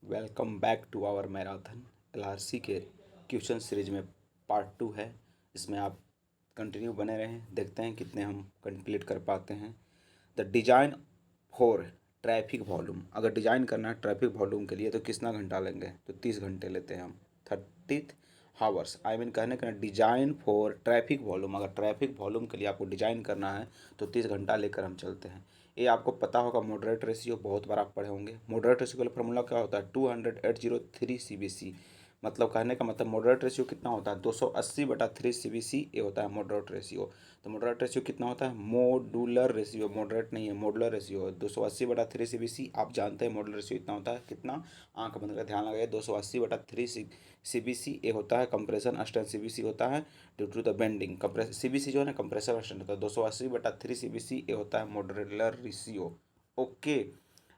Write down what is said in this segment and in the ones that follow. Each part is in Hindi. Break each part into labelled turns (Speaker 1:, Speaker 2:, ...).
Speaker 1: Welcome back to our marathon LRC के क्वेश्चन सीरीज में पार्ट 2 है। इसमें आप कंटिन्यू बने रहें, देखते हैं कितने हम कंप्लीट कर पाते हैं। The design for traffic volume, अगर डिजाइन करना है ट्रैफिक वॉल्यूम के लिए तो कितना घंटा लेंगे, तो 30 घंटे लेते हैं हम, 30 हावर्स। आई मीन कहने का डिजाइन फॉर ट्रैफिक वॉल्यूम, अगर ट्रैफिक वॉल्यूम के लिए आपको डिजाइन करना है तो 30 घंटा लेकर हम चलते हैं। ये आपको पता होगा, मॉडरेट रेशियो बहुत बार आप पढ़े होंगे। मॉडरेट रेशियो का फॉर्मूला क्या होता है, 200/803 CBC। मतलब कहने का मतलब मॉडरेट रेशियो कितना होता है, 280/3 CBC ये होता है मॉडरेट रेशियो। तो मॉडरेट रेशियो कितना होता है, मोडुलर रेशियो, मॉडरेट नहीं है मॉडुलर रेशियो, 280/3 CBC। आप जानते हैं मॉडुलर रेशियो इतना होता है, कितना, आंख बंद कर ध्यान लगाइए, 280/3 CBC ये होता है कंप्रेशन स्ट्रेंथ, CBC होता है due to the bending. Compress CBC जो है ना कंप्रेसर स्ट्रेंथ होता है, 280/3 CBC ये होता है मॉडुलर रेशियो। ओके।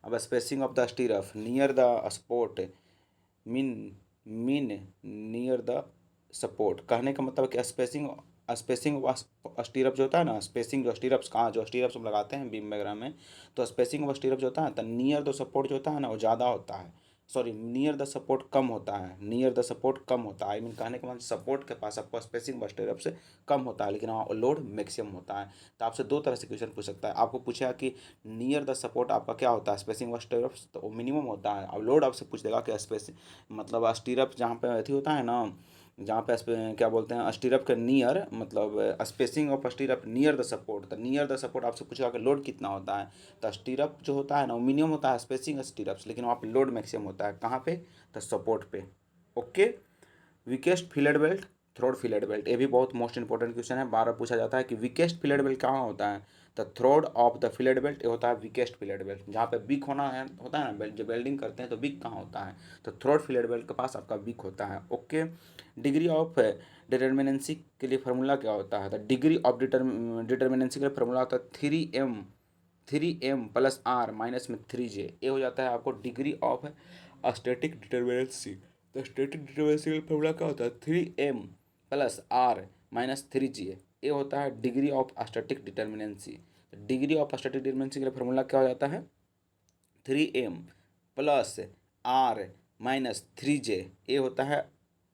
Speaker 1: अब spacing of the stirrup near the sport mean mean near the support, कहने का मतलब कि स्पेसिंग स्पेसिंग स्टीरप जो होता है ना, स्पेसिंग जो स्टीरप्स कहाँ, जो स्टीरप्स हम लगाते हैं बीम वगैरह में, तो स्पेसिंग ऑफ स्टीरप जो होता है तो नियर द सपोर्ट जो होता है ना वो ज़्यादा होता है, सॉरी नियर द सपोर्ट कम होता है, नियर द सपोर्ट कम होता है। आई मीन कहने का मतलब सपोर्ट के पास आपको स्पेसिंग स्टीरप से कम होता है, लेकिन वहाँ लोड मैक्सिमम होता है। तो आपसे दो तरह से क्वेश्चन पूछ सकता है। आपको पूछेगा कि नियर द सपोर्ट आपका क्या होता है, स्पेसिंग स्टीरप्स, तो वो मिनिमम होता है। अब लोड आपसे पूछ देगा कि स्पेस मतलब स्टीरप जहाँ पे अथी होता है ना, जहाँ पे क्या बोलते हैं स्टीरप के नियर, मतलब spacing of stirrup near the support, तो नियर द सपोर्ट आपसे पूछेगा कि लोड कितना होता है। तो स्टीरप जो होता है ना वो मिनिमम होता है स्पेसिंग स्टीरप्स, लेकिन वहाँ पे लोड मैक्सिमम होता है, कहाँ पे, तो सपोर्ट पे। Okay. Weakest fillet belt, थ्रोड fillet belt, ये भी बहुत मोस्ट इंपॉर्टेंट क्वेश्चन है, बार बार पूछा जाता है कि वीकेस्ट फिलेट बेल्ट कहाँ होता है, तो थ्रोड ऑफ द फिलेट बेल्ट ये होता है वीकेस्ट फिलेट बेल्ट। जहाँ पे वीक होना है होता है ना बेल्ट, जब वेल्डिंग करते हैं तो वीक कहाँ होता है, तो थ्रोड फिलेट बेल्ट के पास आपका वीक होता है। ओके। डिग्री ऑफ डिटर्मिनेंसी के लिए फार्मूला क्या होता है, तो डिग्री ऑफ डिटर्मिनेंसी के लिए फार्मूला होता है 3m प्लस r माइनस में 3j, ये हो जाता है आपको डिग्री ऑफ स्टैटिक डिटर्मिनेंसी। तो स्टैटिक डिटर्मिनेंसी का फॉर्मूला क्या होता है, 3m plus r minus 3j, ये होता है degree of static determinacy. Degree of static determinacy के लिए फॉर्मूला क्या हो जाता है, 3m plus r minus 3j, ये होता है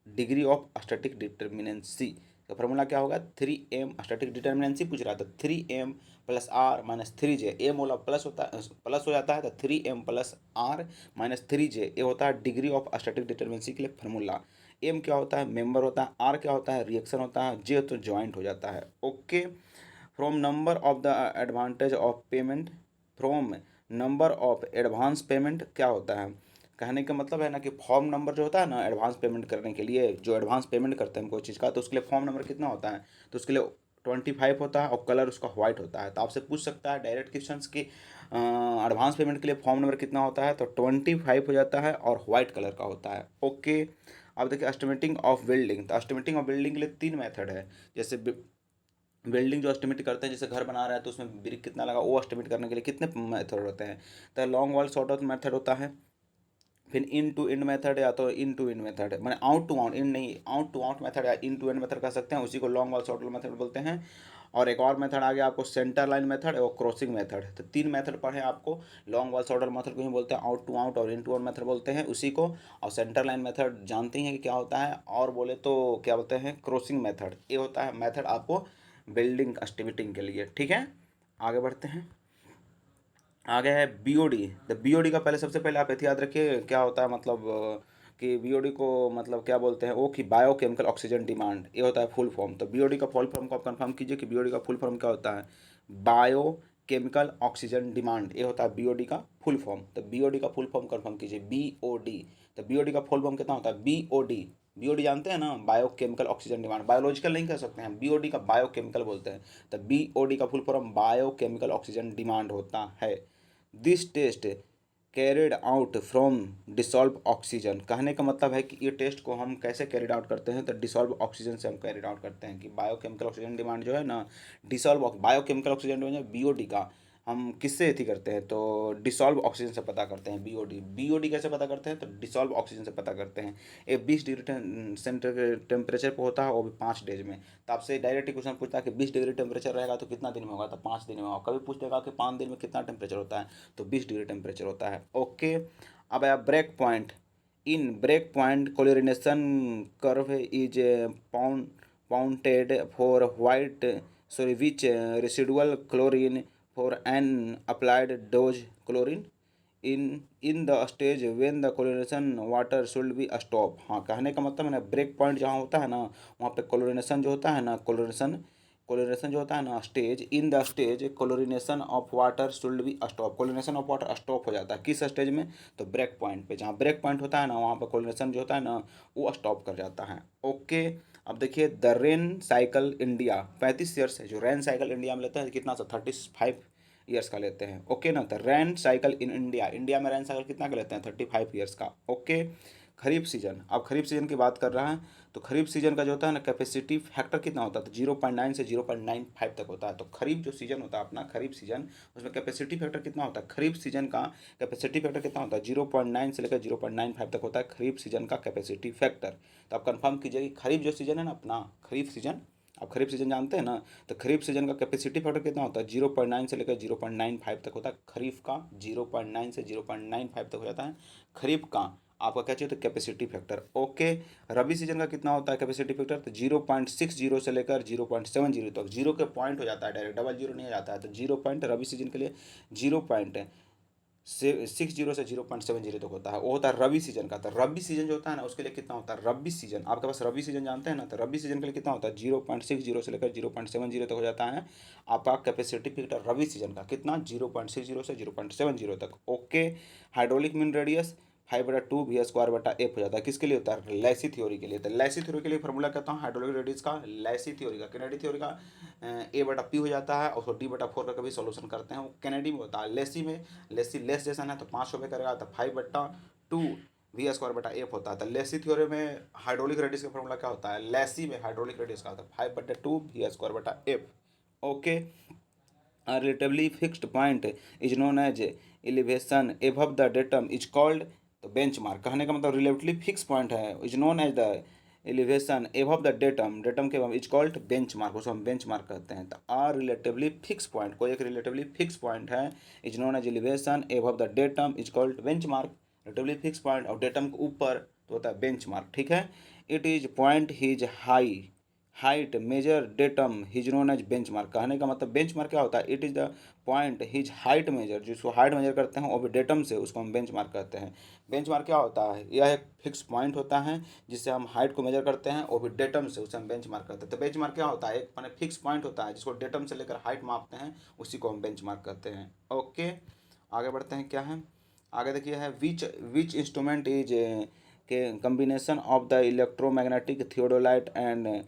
Speaker 1: डिग्री ऑफ स्टैटिक डिटर्मिनेंसी। तो फार्मूला क्या होगा, 3m स्टैटिक डिटर्मिनेंसी पूछ रहा था, 3m plus r minus 3j, M वाला प्लस होता है, प्लस हो जाता है, तो 3m plus r minus 3j ये होता है डिग्री ऑफ स्टैटिक डिटर्मिनेंसी के लिए फार्मूला। m क्या होता है, मेंबर होता है, r क्या होता है, रिएक्शन होता है, j तो ज्वाइंट हो जाता है। Okay. From number of the advantage of payment, from number of advance payment क्या होता है, कहने का मतलब है ना कि फॉर्म नंबर जो होता है ना एडवांस पेमेंट करने के लिए, जो एडवांस पेमेंट करते हैं कोई चीज़ का, तो उसके लिए फॉर्म नंबर कितना होता है, तो उसके लिए 25 होता है और कलर उसका वाइट होता है। तो आपसे पूछ सकता है डायरेक्ट क्वेश्चन की एडवांस पेमेंट के लिए फॉर्म नंबर कितना होता है, तो 25 हो जाता है और वाइट कलर का होता है। ओके। अब देखिए एस्टिमेटिंग ऑफ बिल्डिंग, तो एस्टिमेटिंग ऑफ बिल्डिंग के लिए 3 मेथड है। जैसे बिल्डिंग जो एस्टिमेट करते हैं, जैसे घर बना रहा है तो उसमें ब्रिक कितना लगा, वो एस्टिमेट करने के लिए कितने मेथड होते हैं, तो long wall short out method होता है, फिर इन टू इन मेथड या तो इन टू इन मेथड, मैंने आउट टू आउट, इन नहीं आउट टू आउट मेथड या इन टू इन मेथड कह सकते हैं, उसी को लॉन्ग वॉल शॉर्ट मेथड बोलते हैं। और एक और मेथड आ गया आपको सेंटर लाइन मेथड और क्रॉसिंग मेथड। तो 3 मेथड पढ़े आपको, लॉन्ग वॉल शॉर्ट मेथड को ही बोलते हैं आउट टू आउट, और इन टू आउट मेथड बोलते हैं उसी को, और सेंटर लाइन मेथड जानते हैं कि क्या होता है, और बोले तो क्या बोलते हैं क्रॉसिंग मेथड, ये होता है मेथड आपको बिल्डिंग एस्टिमेटिंग के लिए। ठीक है, आगे बढ़ते हैं। आगे है बीओडी। द बीओडी का पहले सबसे पहले आप याद रखिए क्या होता है, मतलब कि बीओडी को मतलब क्या बोलते हैं वो, कि बायोकेमिकल ऑक्सीजन डिमांड, ये होता है फुल फॉर्म। तो बीओडी का फुल फॉर्म को आप कंफर्म कीजिए कि बीओडी का फुल फॉर्म क्या होता है, बायो केमिकल ऑक्सीजन डिमांड, ये होता है बीओडी का फुल फॉर्म। तो बीओडी का फुल फॉर्म कंफर्म कीजिए, बीओडी। तो बीओडी का फुल फॉर्म कितना होता है, बीओडी, बीओडी जानते हैं ना, बायोकेमिकल ऑक्सीजन डिमांड, बायोलॉजिकल नहीं कह सकते हैं, बीओडी का बायोकेमिकल बोलते हैं। तो बीओडी का full form biochemical oxygen demand होता है। This test carried out from dissolve oxygen, कहने का मतलब है कि ये टेस्ट को हम कैसे कैरिड आउट करते हैं, तो डिसॉल्व ऑक्सीजन से हम कैरिड आउट करते हैं, कि बायोकेमिकल ऑक्सीजन डिमांड जो है ना, dissolve biochemical oxygen demand BOD का हम किससे थी करते हैं, तो डिसॉल्व ऑक्सीजन से पता करते हैं। बीओडी बीओडी कैसे पता करते हैं, तो डिसॉल्व ऑक्सीजन से पता करते हैं। ये 20 डिग्री सेंटर टेम्परेचर पर होता है, वो भी 5 डेज में। तो आपसे डायरेक्ट क्वेश्चन पूछता है कि 20 डिग्री टेम्परेचर रहेगा तो कितना दिन में होगा, तो 5 दिन में होगा। कभी पूछ देगा कि 5 दिन में कितना टेम्परेचर होता है, तो 20 डिग्री टेम्परेचर होता है। ओके। अब आया break point, in break point chlorination curve is pointed for white sorry which residual chlorine for an applied dose chlorine in the stage when the chlorination water should be stop। हाँ, कहने का मतलब है ना, ब्रेक पॉइंट जहाँ होता है ना, वहाँ पे क्लोरिनेशन जो होता है ना, क्लोरिनेशन जो होता है ना, stage in the stage chlorination of water should be stop. Chlorination of water stop हो जाता है किस स्टेज में? तो ब्रेक पॉइंट पे। जहाँ ब्रेक पॉइंट होता है ना, वहाँ पर क्लोरिनेशन जो होता है ना, वो स्टॉप कर जाता है। ओके, अब देखिए the rain cycle India 35 years है। जो रेन साइकिल इंडिया में लेते हैं कितना सा 35 ईयर्स का लेते हैं। ओके ना, the rain cycle in India, India में रेन साइकिल कितना का लेते हैं? 35 ईयर्स का। ओके, खरीफ सीजन, अब खरीफ सीजन की बात कर रहा है तो खरीफ सीजन का जो होता है ना, कैपेसिटी फैक्टर कितना होता है? तो 0.9 से 0.95 तक होता है। तो खरीफ जो सीजन होता है अपना, खरीफ सीजन, उसमें कैपेसिटी फैक्टर कितना होता है? खरीफ सीजन का कैपेसिटी फैक्टर कितना होता है? 0.9 से लेकर 0.95 तक होता है खरीफ सीजन का कैपेसिटी फैक्टर। तो आप कंफर्म कीजिए कि खरीफ जो सीजन है ना अपना, खरीफ सीजन, आप खरीफ सीजन जानते हैं ना, तो खरीफ सीजन का कैपेसिटी फैक्टर कितना होता है? 0.9 से लेकर 0.95 तक होता है खरीफ का। 0.9 से 0.95 तक हो जाता है खरीफ का आपका क्या चाहिए? तो कैपेसिटी फैक्टर। ओके, रबी सीजन का कितना होता है कैपेसिटी फैक्टर? तो 0.60 से लेकर 0.70 तक, जीरो के पॉइंट हो जाता है, डायरेक्ट डबल जीरो नहीं आ जाता है। तो 0 पॉइंट रबी सीजन के लिए 0.60 से 0.70 तक होता है, वो होता है रबी सीजन का। तो रबी सीजन जो होता है ना, उसके लिए कितना होता है? रबी सीजन, आपके पास रबी सीजन जानते हैं ना, तो रबी सीजन के लिए कितना होता है? 0.60 से लेकर 0.70 तक हो जाता है आपका कैपेसिटी फैक्टर रबी सीजन का। कितना? 0.60 से 0.70 तक। Okay, hydraulic mean radius 5/2 V² हो जाता है। किसके लिए होता है? लैसी थ्योरी के लिए। तो लैसी थ्योरी के लिए फॉर्मूला कहता हूँ हाइड्रोलिक रेडियस का, लैसी थ्योरी का, केनेडी थ्योरी का A/P हो जाता है, और उसको D/4 का कभी सोल्यूशन करते हैं वो केनेडी में होता है। लेसी में, लेसी लेस जैसा है तो 5 होबे करेगा, तो 5/2 V² होता है। तो लेसी थ्योरी में हाइड्रोलिक रेडियस का फॉर्मूला क्या होता है? लेसी में हाइड्रोलिक रेडियस का होता है 5/2 V²। Okay, a relatively fixed point is known as elevation above the datum is called, तो बेंचमार्क, कहने का मतलब रिलेटिवली फिक्स पॉइंट है, is known as the elevation above the datum, datum के इज कॉल्ड बेंचमार्क, उसको हम बेंचमार्क कहते हैं। तो आ रिलेटिवली फिक्स पॉइंट, कोई एक रिलेटिवली फिक्स पॉइंट है, is known as elevation above the datum is called benchmark. Relatively fix point और डेटम के ऊपर तो होता है बेंचमार्क। ठीक है, it is point his height measure datum is known as benchmark, कहने का मतलब बेंचमार्क क्या होता है? It is the point his height measure, जिसको हाइट मेजर करते हैं वो भी डेटम से, उसको हम बेंचमार्क कहते हैं। बेंचमार्क क्या होता है? यह एक फिक्स पॉइंट होता है जिससे हम हाइट को मेजर करते हैं, वो भी डेटम से, उसे हम बेंचमार्क करते हैं। तो बेंचमार्क क्या होता है? एक माने फिक्स पॉइंट होता है जिसको डेटम से लेकर हाइट मापते हैं, उसी को हम बेंचमार्क कहते हैं। ओके, आगे बढ़ते हैं, क्या है आगे देखिए है, विच इंस्ट्रूमेंट इज के combination of the electromagnetic theodolite and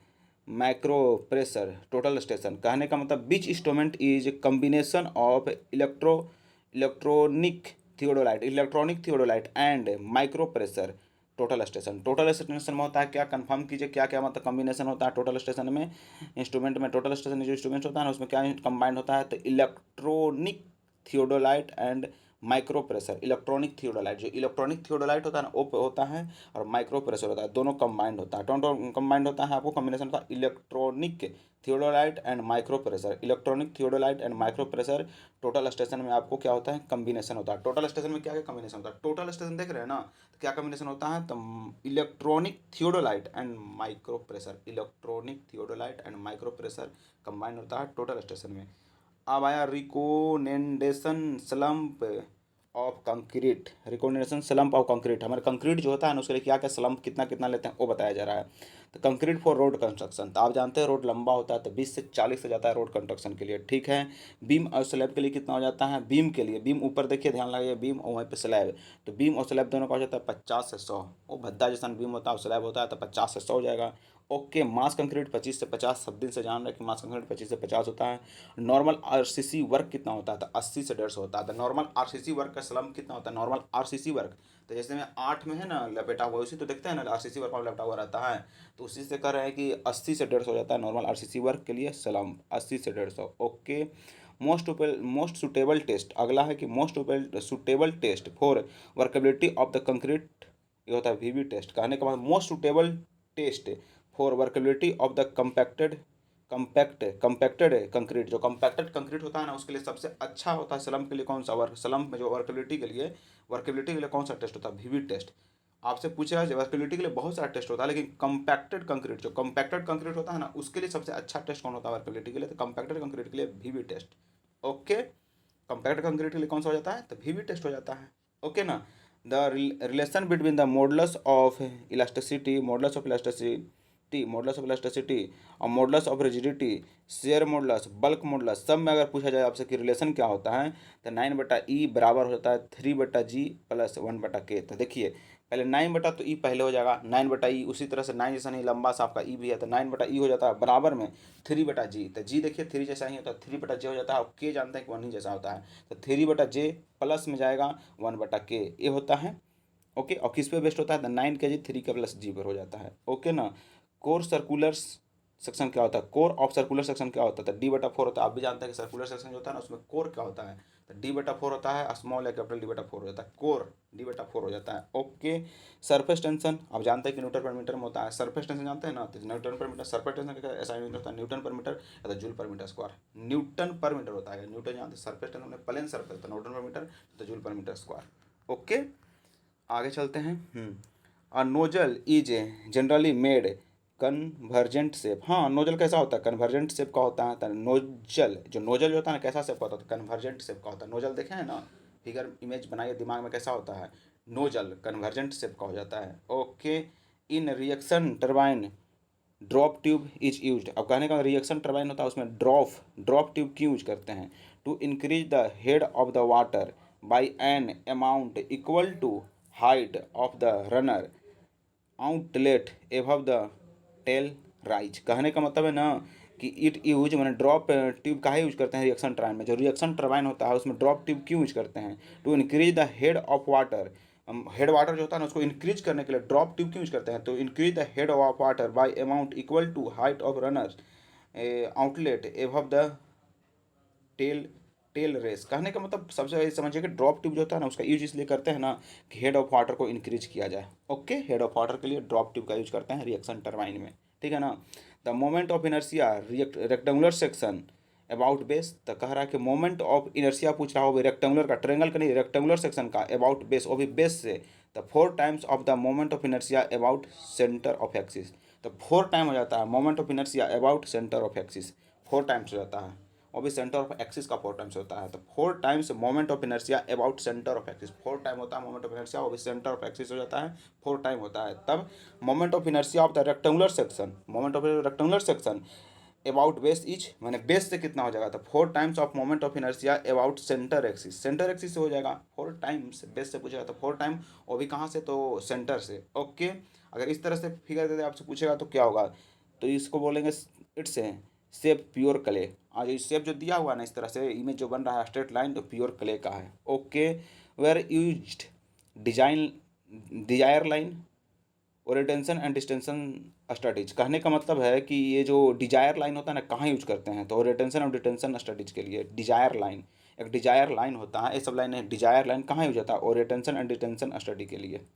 Speaker 1: micro pressure total station, कहने का मतलब which instrument is combination of electronic theodolite and micro pressure total station. Total station में होता है क्या? कंफर्म कीजिए क्या क्या मतलब कॉम्बिनेशन होता है टोटल स्टेशन में, इंस्ट्रूमेंट में। टोटल स्टेशन जो इंस्ट्रूमेंट होता है ना, उसमें क्या कंबाइंड होता है? तो electronic theodolite and micro pressure. Electronic theodolite, जो इलेक्ट्रॉनिक थियोडोलाइट होता है ना, वो होता है, और माइक्रो प्रेशर होता है, दोनों कंबाइंड होता है। दोनों कंबाइंड होता है आपको कॉम्बिनेशन का, electronic theodolite and micro pressure. Electronic theodolite and micro pressure total station में आपको क्या होता है? कॉम्बिनेशन होता है। टोटल स्टेशन में क्या क्या कॉम्बिनेशन होता है? टोटल स्टेशन देख रहे हैं ना, तो क्या कॉम्बिनेशन होता है? तो electronic theodolite and micro pressure, electronic theodolite and micro pressure combined होता है टोटल स्टेशन में। अब आया recommendation slump of concrete. Recommendation slump of concrete, हमारे कंक्रीट जो होता है ना, उसके लिए क्या क्या स्लम्प कितना कितना लेते हैं वो बताया जा रहा है। तो कंक्रीट फॉर रोड कंस्ट्रक्शन, तो आप जानते हैं रोड लंबा होता है तो 20 से 40 से जाता है रोड कंस्ट्रक्शन के लिए। ठीक है, बीम और स्लैब के लिए कितना हो जाता है? बीम के लिए, बीम ऊपर देखिए, ध्यान लगाइए, बीम और वहीं पे स्लैब, तो बीम और स्लैब दोनों का हो जाता है 50 से 100। वो भद्दा जैसा बीम होता है और स्लैब होता है तो 50 से 100 हो जाएगा। ओके, मास कंक्रीट 25 से 50, सब दिन से जान रहे कि मास कंक्रीट 25 से 50 होता है। नॉर्मल आरसीसी वर्क कितना होता है? तो 80 से 150 होता है। तो नॉर्मल आरसीसी वर्क का स्लम कितना होता है? नॉर्मल आरसीसी वर्क, तो जैसे में 8 में है ना लपेटा हुआ, उसी तो देखते हैं ना आरसीसी वर्क में लपेटा हुआ रहता है, तो उसी से कर रहे हैं कि 80 से 150 हो जाता है नॉर्मल आरसीसी वर्क के लिए स्लम, 80 से 150। ओके, मोस्ट सुटेबल टेस्ट, अगला है कि most suitable test for workability of the concrete, ये होता है वीवी टेस्ट। कहने का मतलब most suitable test for workability of the compacted concrete, जो कंपैक्टेड कंक्रीट होता है ना, उसके लिए सबसे अच्छा होता है स्लम्प के लिए कौन सा? स्लम्प में जो वर्केबिलिटी के लिए कौन सा टेस्ट होता है? VV test. आपसे पूछेगा वर्केबिलिटी के लिए बहुत सारा टेस्ट होता है, लेकिन कंपैक्टेड कंक्रीट, जो कंपैक्टेड कंक्रीट होता है ना, उसके लिए सबसे अच्छा टेस्ट कौन होता है वर्केबिलिटी के लिए? तो कंपैक्टेड कंक्रीट के लिए वीवी टेस्ट। ओके, कंपैक्टेड कंक्रीट के लिए कौन सा हो जाता है? तो वीवी टेस्ट हो जाता है। ओके ना। The relation between the modulus of elasticity, modulus of elasticity और modulus of rigidity, shear modulus, bulk modulus, सब में अगर पूछा जाए आपसे कि रिलेशन क्या होता है, तो 9/E बराबर हो जाता है 3/G प्लस 1/K। तो देखिए पहले 9 तो ई पहले हो जाएगा, 9/E, उसी तरह से 9 जैसा नहीं लंबा सा आपका ई भी है, तो 9/E हो जाता है बराबर में 3/G। तो जी देखिए 3 जैसा ही होता है, 3/J हो जाता है, और के जानते हैं कि 1 ही जैसा होता है, तो 3/J प्लस में जाएगा 1/K, ये होता है। ओके, और किस पे बेस्ड होता है? द 9 kg 3 के प्लस जी पर हो जाता है। ओके ना। कोर सर्कुलर सेक्शन क्या होता है? कोर ऑफ सर्कुलर सेक्शन क्या होता है? तो D/4 होता है। आप भी जानते हैं कि सर्कुलर सेक्शन जो होता है ना, उसमें कोर क्या होता है? तो D/4 होता है, स्मॉल या कैपिटल D/4 हो जाता है, कोर D/4 हो जाता है। ओके। सरफेस टेंशन आप जानते हैं कि न्यूटन पर मीटर में होता है। सरफेस टेंशन जानते हैं ना, तो न्यूटन पर मीटर। सरफेस टेंशन का ऐसा यूनिट होता है न्यूटन पर मीटर या तो जूल पर मीटर स्क्वायर। न्यूटन पर मीटर होता है, न्यूटन जानते हैं। सरफेस टेंशन प्लेन सरफेस, तो न्यूटन पर मीटर तो जूल पर मीटर स्क्वायर। ओके, आगे चलते हैं। A nozzle is generally made convergent shape. हाँ, नोजल कैसा होता है? कन्वर्जेंट शेप का होता है। तो नोजल, जो नोजल जो होता है ना, कैसा शेप का होता है? तो कन्वर्जेंट शेप का होता है। नोजल देखे हैं ना, फिगर इमेज बनाइए दिमाग में, कैसा होता है? नोजल कन्वर्जेंट शेप का हो जाता है। Okay. In reaction turbine drop tube is used. अब कहने का रिएक्शन टर्बाइन होता है, उसमें ड्रॉप ट्यूब क्यों यूज करते हैं? To increase the head of the water by an amount equal to height of the runner outlet above the tail rise. कहने का मतलब है ना कि इट यूज मैंने ड्रॉप ट्यूब का ही यूज करते हैं रिएक्शन टर्बाइन में। जो रिएक्शन टर्बाइन होता है उसमें ड्रॉप ट्यूब क्यों यूज करते हैं? To increase the head of water, head water जो होता है ना उसको इंक्रीज करने के लिए ड्रॉप ट्यूब क्यों यूज करते हैं? तो increase the head of water by amount equal to height of runner outlet above the tail tail race. कहने का मतलब सबसे पहले समझिए कि ड्रॉप ट्यूब जो होता है ना, उसका यूज इसलिए करते हैं ना कि हेड ऑफ वाटर को इंक्रीज किया जाए। ओके, हेड ऑफ वाटर के लिए ड्रॉप ट्यूब का यूज करते हैं रिएक्शन टर्बाइन में, ठीक है ना। The moment of inertia rectangular section about base, तो कह रहा है कि मोमेंट ऑफ इनर्शिया पूछ रहा हो रेक्टेंगुलर का, ट्रेंगल का नहीं, रेक्टेंगुलर सेक्शन का अबाउट बेस, वो भी बेस से। तो 4 times of the moment of inertia about centre of axis. तो 4 टाइम हो जाता है moment of inertia about centre of axis, 4 times हो जाता है। और भी सेंटर ऑफ एक्सिस का 4 टाइम्स होता है। तो 4 times moment of inertia about centre of axis, 4 time होता है मोमेंट ऑफ इनर्शिया, वो भी सेंटर ऑफ एक्सिस हो जाता है, 4 टाइम होता है। तब moment of inertia of the rectangular section, moment of rectangular section about base etch, मैंने बेस से कितना हो जाएगा? तो 4 times of moment of inertia about centre axis, centre axis से हो जाएगा 4 टाइम्स। बेस से पूछेगा तो 4 टाइम, वो भी कहाँ से? तो सेंटर से। ओके, अगर इस तरह से फिगर दे दे आपसे पूछेगा तो क्या होगा? तो इसको बोलेंगे इट्स शेप प्योर क्ले। आज ये शेप जो दिया हुआ है ना, इस तरह से इमेज जो बन रहा है स्ट्रेट लाइन, तो प्योर क्ले का है। Okay. Where used design desire line और रिटेंशन एंड डिस्टेंशन स्टडीज। कहने का मतलब है कि ये जो डिजायर लाइन होता है ना, कहाँ यूज करते हैं? तो रिटेंशन और डिटेंशन स्टडीज के लिए डिजायर लाइन, एक डिजायर लाइन होता है, ये सब लाइन है। डिजायर लाइन कहाँ यूज होता है? और रिटेंशन एंड डिटेंशन स्टडी के लिए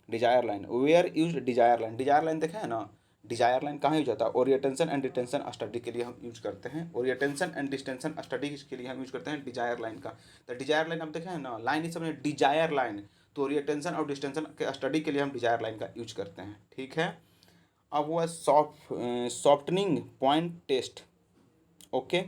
Speaker 1: desire line. Where use desire line, desire line देखे हैं ना, डिजायर लाइन कहाँ यूज होता है? ओरिएंटेशन एंड डिटेंशन स्टडी के लिए हम यूज करते हैं। ओरिएंटेशन एंड डिस्टेंशन स्टडी के लिए हम यूज करते हैं डिजायर लाइन का। तो डिजायर लाइन आप देखे हैं ना, लाइन इस समय डिजायर लाइन, तो ओरिएंटेशन और डिस्टेंशन के स्टडी के लिए हम डिजायर लाइन का यूज करते हैं, ठीक है। अब वो है softening point test. Okay,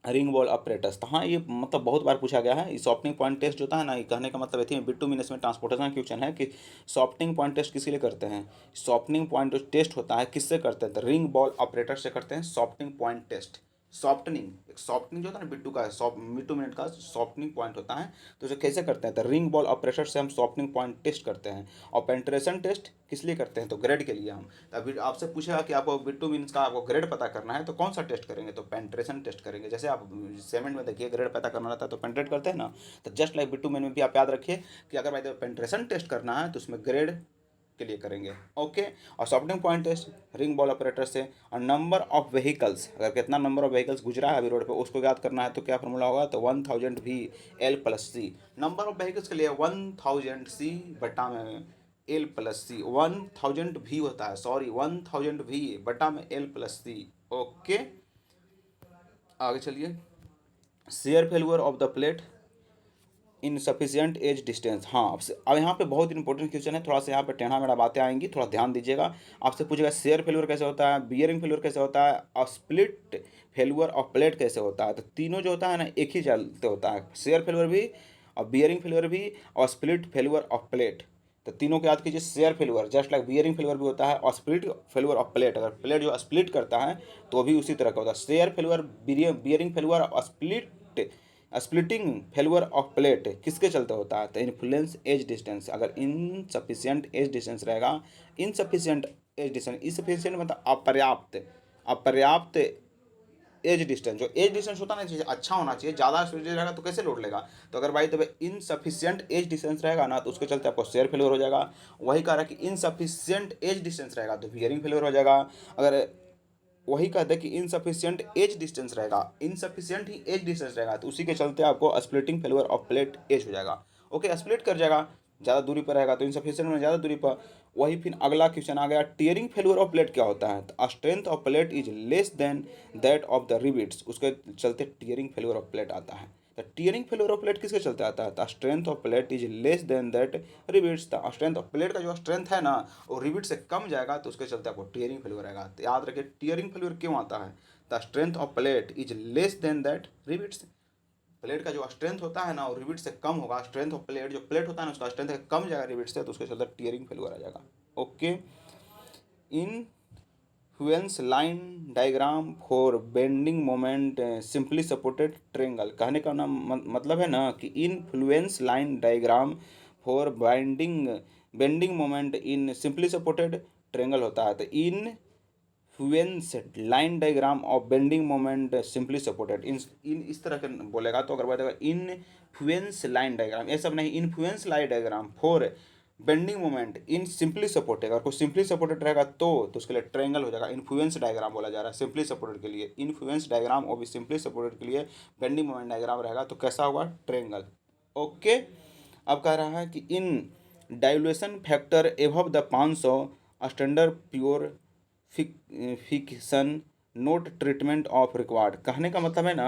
Speaker 1: ring ball operators. तो हाँ, ये मतलब बहुत बार पूछा गया है। सॉफ्टनिंग पॉइंट टेस्ट जो होता है ना, ये कहने का मतलब है बिट्टू मीनस में ट्रांसपोर्टेशन क्वेश्चन है कि सॉफ्टनिंग पॉइंट टेस्ट किसके लिए करते हैं? सॉफ्टनिंग पॉइंट टेस्ट होता है किससे करते हैं? तो रिंग बॉल ऑपरेटर से करते हैं सॉफ्टनिंग पॉइंट टेस्ट। सॉफ्टनिंग, एक सॉफ्टनिंग जो होता है ना बिट्टू का, बिट्टू मिनट का सॉफ्टनिंग पॉइंट होता है। तो उसे कैसे करते हैं? तो रिंग बॉल ऑपरेटर से हम सॉफ्टनिंग पॉइंट टेस्ट करते हैं। और पेंट्रेशन टेस्ट किस लिए करते हैं? तो ग्रेड के लिए हम। अभी आपसे पूछेगा कि आपको बिट्टू मीन्स का आपको ग्रेड पता करना है, तो कौन सा टेस्ट करेंगे? तो पेंट्रेशन टेस्ट करेंगे। जैसे आप सेमेंट में देखिए ग्रेड पता करना रहता है तो पेंट्रेट करते हैं ना, तो जस्ट लाइक बिट्टू में भी आप याद रखिए कि अगर भाई पेंट्रेशन टेस्ट करना है तो उसमें ग्रेड के लिए करेंगे। ओके। और softening point test ring ball operator से। और नंबर ऑफ व्हीकल्स, अगर कितना नंबर ऑफ व्हीकल्स गुजरा है अभी रोड पे, उसको याद करना है तो क्या फॉर्मूला होगा? तो 1000 V L plus C. Number of vehicles के लिए 1000 सी बटा में एल प्लस सी। 1000 भी होता है, सॉरी 1000 भी बटा में एल प्लस सी। ओके, आगे चलिए। Shear failure of the plate insufficient edge distance. हाँ, अब यहाँ पे बहुत इंपॉर्टेंट क्वेश्चन है, थोड़ा सा यहाँ पे टेढ़ा मेढ़ा बातें आएंगी, थोड़ा ध्यान दीजिएगा। आपसे पूछेगा शेयर फेल्यूर कैसे होता है, बियरिंग फेल्यूर कैसे होता है, और स्प्लिट फेल्यूर ऑफ प्लेट कैसे होता है। तो तीनों जो होता है ना एक ही चलते होता है, शेयर फेल्यूर भी और बियरिंग फेल्यूर भी और स्प्लिट फेल्यूर ऑफ प्लेट। तो तीनों को याद कीजिए, share failure just like bearing failure भी होता है, और स्प्लिट फेल्यूर ऑफ प्लेट, अगर प्लेट जो स्प्लिट करता है तो भी उसी तरह का होता है। शेयर फेल्यूर, बियरिंग फेल्यूर और स्प्लिटिंग फेल्यूर ऑफ प्लेट किसके चलते होता है, तो इन्फ्लुएंस एज डिस्टेंस। अगर इनसफिशियंट एज डिस्टेंस रहेगा, इनसफिशियंट एज डिस्टेंस, इनसफिशियंट मतलब अपर्याप्त, अपर्याप्त एज डिस्टेंस। जो एज डिस्टेंस होता है ना, अच्छा होना चाहिए, ज़्यादा एज रहेगा तो कैसे लोड लेगा। तो अगर भाई तब इनसफिशियंट एज डिस्टेंस रहेगा ना, तो उसके चलते आपको शेयर फेल्यूर हो जाएगा। वही कह रहा है कि इनसफिशियंट एज डिस्टेंस रहेगा तो बियरिंग फेल्यूर हो जाएगा। अगर वही कहते हैं कि इनसफिशियंट एज डिस्टेंस रहेगा, इनसफिशियंट ही एज डिस्टेंस रहेगा, तो उसी के चलते आपको splitting failure of plate edge हो जाएगा। ओके, स्प्लिट कर जाएगा, ज़्यादा दूरी पर रहेगा तो इनसफिशियंट में ज़्यादा दूरी पर। वही फिर अगला क्वेश्चन आ गया, टीयरिंग फेल्यूर ऑफ प्लेट क्या होता है, तो strength of plate is less than that of the rivets, उसके चलते टीयरिंग फेल्यूर ऑफ प्लेट आता है। तो टीयरिंग फेल्यूर ऑफ प्लेट किसके चलते आता है, the strength of plate is less than that rivets. The strength of plate का जो स्ट्रेंथ है ना वो रिबिट से कम जाएगा, तो उसके चलते आपको टीयरिंग फेल्यूर आएगा। तो याद रखिए टीयरिंग फेल्यूर क्यों आता है, the strength of plate is less than that rivets. Plate का जो स्ट्रेंथ होता है ना वो रिबिट से कम होगा, स्ट्रेंथ ऑफ प्लेट जो प्लेट होता है ना उसका स्ट्रेंथ कम जाएगा रिबिट से, तो उसके चलते टीयरिंग फेल्यूर आ जाएगा। Okay, influence line diagram for bending moment simply supported triangle. कहने का नाम मतलब है ना कि influence line diagram for bending moment in simply supported triangle होता है। तो influence line diagram of bending moment simply supported, इन इस तरह के बोलेगा तो अगर बोलेगा इन फ्लुएंस लाइन डायग्राम, ये सब नहीं, influence line diagram for bending moment in simply supported. अगर कोई सिंपली सपोर्टेड रहेगा तो उसके लिए ट्रायंगल हो जाएगा। इन्फ्लुएंस डायग्राम बोला जा रहा है सिंपली सपोर्टेड के लिए, इन्फ्लुएंस डायग्राम और भी सिंपली सपोर्टेड के लिए बेंडिंग मोमेंट डायग्राम रहेगा तो कैसा होगा, ट्रायंगल। ओके, अब कह रहा है कि in dilution factor above the 500 standard pure फिक्सन नोट ट्रीटमेंट ऑफ रिक्वायर्ड। कहने का मतलब है ना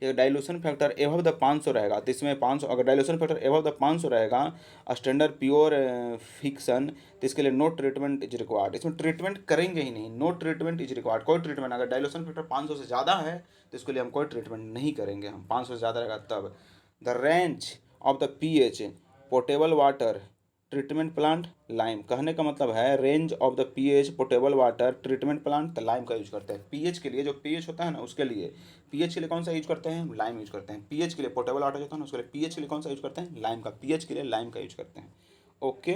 Speaker 1: कि डाइल्यूशन फैक्टर एबव द 500 रहेगा तो इसमें 500, अगर डाइल्यूशन फैक्टर एबव द 500 रहेगा स्टैंडर्ड प्योर फिक्सन, तो इसके लिए नो ट्रीटमेंट इज रिक्वायर्ड। इसमें ट्रीटमेंट करेंगे ही नहीं, नो ट्रीटमेंट इज रिक्वायर्ड। कोई ट्रीटमेंट, अगर डाइल्यूशन फैक्टर 500 से ज़्यादा है तो इसके लिए हम कोई ट्रीटमेंट नहीं करेंगे, हम 500 से ज़्यादा रहेगा तब। The range of the pH portable water treatment plant lime. कहने का मतलब है range of the pH portable water treatment plant, तो लाइम का यूज करते हैं। पीएच के लिए, जो पीएच होता है ना उसके लिए, पीएच के लिए कौन सा यूज करते हैं, लाइम यूज करते हैं। पीएच के लिए पोर्टेबल वाटर जो होता है ना उसके लिए पीएच के लिए कौन सा यूज करते हैं, लाइम का। पीएच के लिए लाइम का यूज करते हैं। ओके,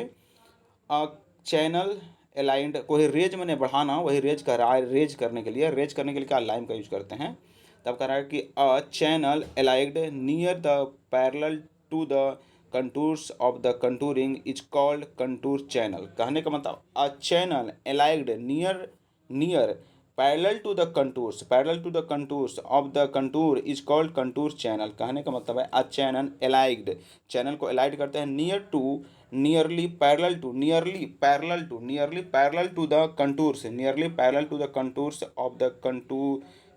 Speaker 1: चैनल अलाइंड, कोई रेज मैंने बढ़ाना, वही रेज कर रहा है, रेज करने के लिए, रेज करने के लिए क्या लाइम का यूज करते हैं। तब कह रहा है कि a channel aligned near the parallel to the contours of the contouring is called contour channel. कहने का मतलब a channel aligned near near parallel to the contours, parallel to the contours of the contour is called contour channel. कहने का मतलब है अ चैनल अलाइड, चैनल को अलाइड करते हैं near to, nearly parallel to, nearly parallel to, nearly parallel to the contours, nearly parallel to the contours of the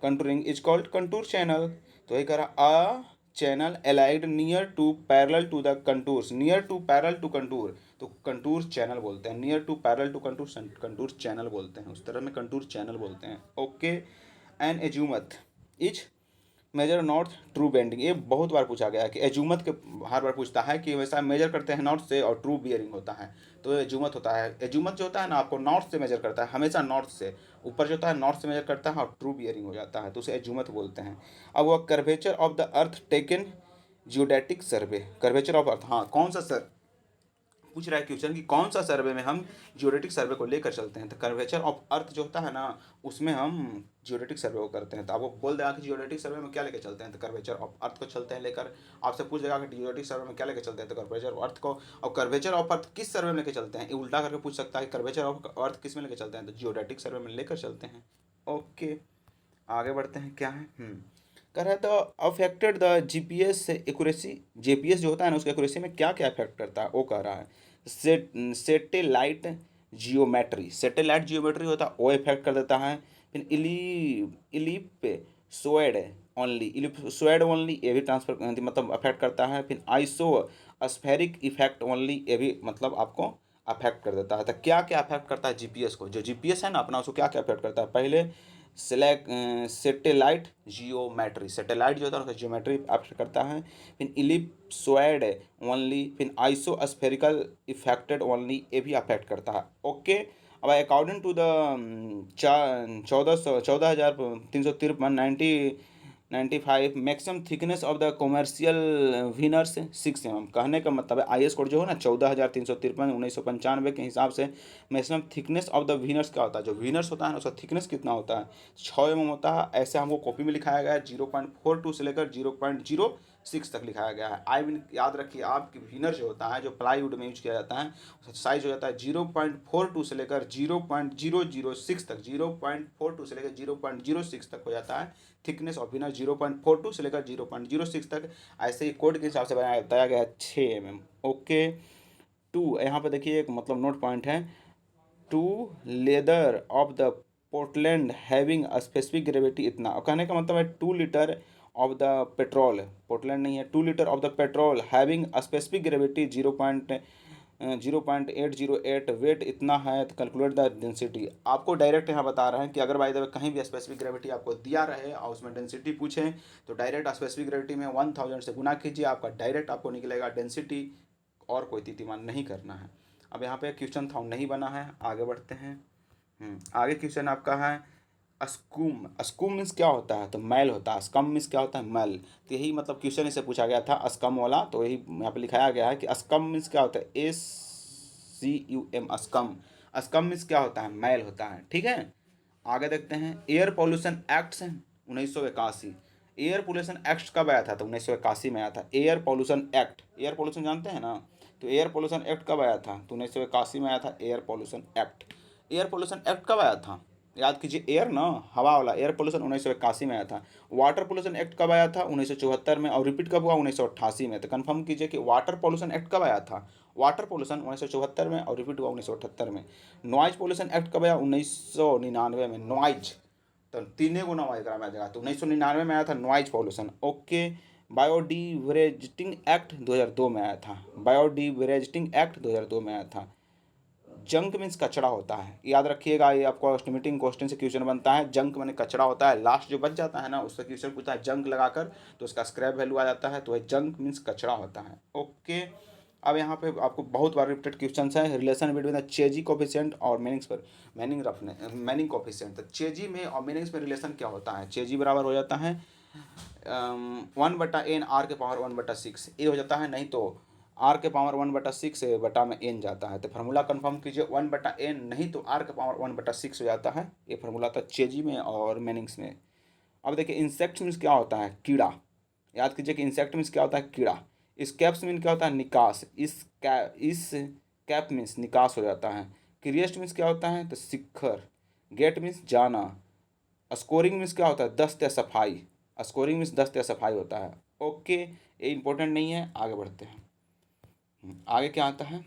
Speaker 1: contouring is called contour channel. तो ये कह रहा a channel aligned near to parallel to the contours, near to parallel to contour, तो कंटूर चैनल बोलते हैं। Near to parallel to contour, contour channel बोलते हैं, उस तरह में कंटूर चैनल बोलते हैं। Okay, an azimuth is measure north true bending. ये बहुत बार पूछा गया है कि एजूमत के, हर बार पूछता है कि वैसा मेजर करते हैं नॉर्थ से और ट्रू बियरिंग होता है। तो एजूमत होता है, एजूमत जो होता है ना आपको नॉर्थ से मेजर करता है, हमेशा नॉर्थ से ऊपर जो होता है नॉर्थ से मेजर करता है और ट्रू बियरिंग हो जाता है, तो उसे एजूमत बोलते हैं। अब वह curvature of the earth taken geodetic survey, curvature of earth, हाँ कौन सा सर पूछ रहा है क्वेश्चन कि कौन सा सर्वे में हम जियोडेटिक सर्वे को लेकर चलते हैं। तो कर्वेचर ऑफ अर्थ जो होता है ना उसमें हम जियोडेटिक सर्वे को करते हैं। तो आपको बोल देगा कि जियोडेटिक सर्वे में क्या लेकर चलते हैं, तो कर्वेचर ऑफ अर्थ को चलते हैं लेकर। आपसे पूछ देगा कि जियोडेटिक सर्वे में क्या लेकर चलते हैं, तो कर्वेचर ऑफ अर्थ को। और कर्वेचर ऑफ अर्थ किस सर्वे में लेकर चलते हैं, ये उल्टा करके पूछ सकता है, कर्वेचर ऑफ अर्थ किस में लेकर चलते हैं, तो जियोडेटिक सर्वे में लेकर चलते हैं। ओके, आगे बढ़ते हैं, क्या है कह रहा है तो affected the GPS accuracy, GPS जो होता है ना उसके एक्यूरेसी में क्या क्या अफेक्ट करता है वो कह रहा है। सेटेलाइट जियोमेट्री, सेटेलाइट जियोमेट्री होता है वो इफेक्ट कर देता है। फिर इलिप सोएड ओनली, इलिप्सोइड ओनली, ये भी ट्रांसफर मतलब अफेक्ट करता है। फिर आइसो स्फेरिक इफेक्ट ओनली, ये भी मतलब आपको अफेक्ट कर देता है। तो क्या क्या अफेक्ट करता है जीपीएस को, जो जीपीएस है ना अपना, उसको क्या क्या अफेक्ट करता है। पहले सेटेलाइट जियोमेट्री, सेटेलाइट जो होता है उसका जियोमेट्री अफेक्ट करता है। फिर इलिप्सोइड ओनली, फिर आइसो स्फेरिकल इफेक्टेड ओनली, ये भी अफेक्ट करता है। ओके, अब according to the 14,353 95 maximum thickness of the commercial veneers 6 mm। कहने का मतलब है आई एस कोड जो है ना 14,353 1995 के हिसाब से मैक्सिमम थिकनेस ऑफ द व्हीनर्स क्या होता है, जो व्हीनर्स होता है ना उसका थिकनेस कितना होता है, 6 mm होता है। ऐसे हमको कॉपी में लिखाया गया है, 0.42 से लेकर 0.06 तक लिखाया गया है। आई मीन याद रखिए आपकी व्हीनर जो होता है, जो प्लाईवुड में यूज किया जाता है, उसका साइज हो जाता है 0.42 से लेकर 0.006 तक, 0.42 से लेकर 0.06 तक हो जाता है थिकनेस ऑफ व्हीनर, 0.42 से लेकर 0.06 तक। ऐसे ही कोड के हिसाब से बताया गया है 6 mm। ओके, टू, यहाँ पे देखिए एक मतलब नोट पॉइंट है, two litre of the Portland having a specific gravity इतना। और कहने का मतलब है 2 लीटर ऑफ द पेट्रोल, पोर्टलैंड नहीं है, 2 litre of the petrol having a specific gravity 0.808 weight इतना है, तो कैलकुलेट द डेंसिटी। आपको डायरेक्ट यहाँ बता रहे हैं कि अगर बाय द वे कहीं भी स्पेसिफिक ग्रेविटी आपको दिया रहे और उसमें डेंसिटी पूछें तो डायरेक्ट स्पेसिफिक ग्रेविटी में 1000 से गुना कीजिए, आपका डायरेक्ट आपको निकलेगा डेंसिटी, और कोई तीतीमान नहीं करना है। अब यहाँ पे क्वेश्चन था नहीं बना है, आगे बढ़ते हैं। आगे क्वेश्चन आपका है अस्कुम। अस्कुम मीन्स क्या होता है, तो मैल होता है। अस्कम मीन्स क्या होता है, मैल। तो यही मतलब क्वेश्चन इसे पूछा गया था अस्कम वाला, तो यही यहाँ पे लिखाया गया है कि अस्कम मीन्स क्या होता है, SCUM, अस्कम। अस्कम मीन्स क्या होता है, मैल होता है। ठीक है, आगे देखते हैं। Air pollution act 1981। Air pollution act कब आया था, तो 1981 में आया था air pollution act. Air pollution जानते हैं ना, तो एयर पॉल्यूशन एक्ट कब आया था, तो 1981 में आया था air pollution act. Air pollution act कब आया था, याद कीजिए, एयर ना, हवा वाला, एयर पोल्यूशन 1981 में आया था। वाटर पोल्यूशन एक्ट कब आया था, 1974 में। और रिपीट कब हुआ, 1988 में। तो कंफर्म कीजिए कि वाटर पोल्यूशन एक्ट कब आया था, वाटर पोल्यूशन 1974 में, और रिपीट हुआ 1978 में। नॉइज पोल्यूशन एक्ट कब आया, 1999 में। नॉइज, तो तीनों को नॉइज करा में देगा, तो 1999 में आया था noise pollution. Okay, biodiversity act 2002 में आया था। बायोडिवर्सिटी एक्ट 2002 में आया था। जंक मीन्स कचरा होता है, याद रखिएगा, ये आपको एस्टिमेटिंग क्वेश्चन से क्वेश्चन बनता है। जंक माने कचरा होता है, लास्ट जो बच जाता है ना उससे क्वेश्चन पूछता है जंक लगाकर, तो उसका स्क्रैप वैल्यू आ जाता है, तो जंक मीन्स कचरा होता है। ओके, अब यहाँ पे आपको बहुत बार रिपीटेड क्वेश्चन है, रिलेशन बिटवीन द चेजी कोफिशिएंट और मीनिंग्स पर मीनिंग रखने, मीनिंग कोफिशिएंट। तो चेजी में और मीनिंग्स में रिलेशन क्या होता है, चेजी बराबर हो जाता है 1/n आर के पावर 1/6, ये हो जाता है, नहीं तो आर के पावर 1/6 बटा में एन जाता है। तो फार्मूला कंफर्म कीजिए, 1/n नहीं तो आर के पावर 1/6 हो जाता है। ये फार्मूला था चेजी में और मीनिंग्स में। अब देखिए इंसेक्ट मीन्स क्या होता है, कीड़ा। याद कीजिए कि इंसेक्ट मीन्स क्या होता है, कीड़ा। स्कैप्स मीन क्या होता है, निकास। इस कैप मीन्स निकास हो जाता है। क्रिएस्ट मीन्स क्या होता है, तो शिखर। गेट मीन्स जाना। स्कोरिंग मीन्स क्या होता है, दस्त या सफाई। स्कोरिंग मीन्स दस्त या सफाई होता है। ओके, ये इंपॉर्टेंट नहीं है, आगे बढ़ते हैं। आगे क्या आता है,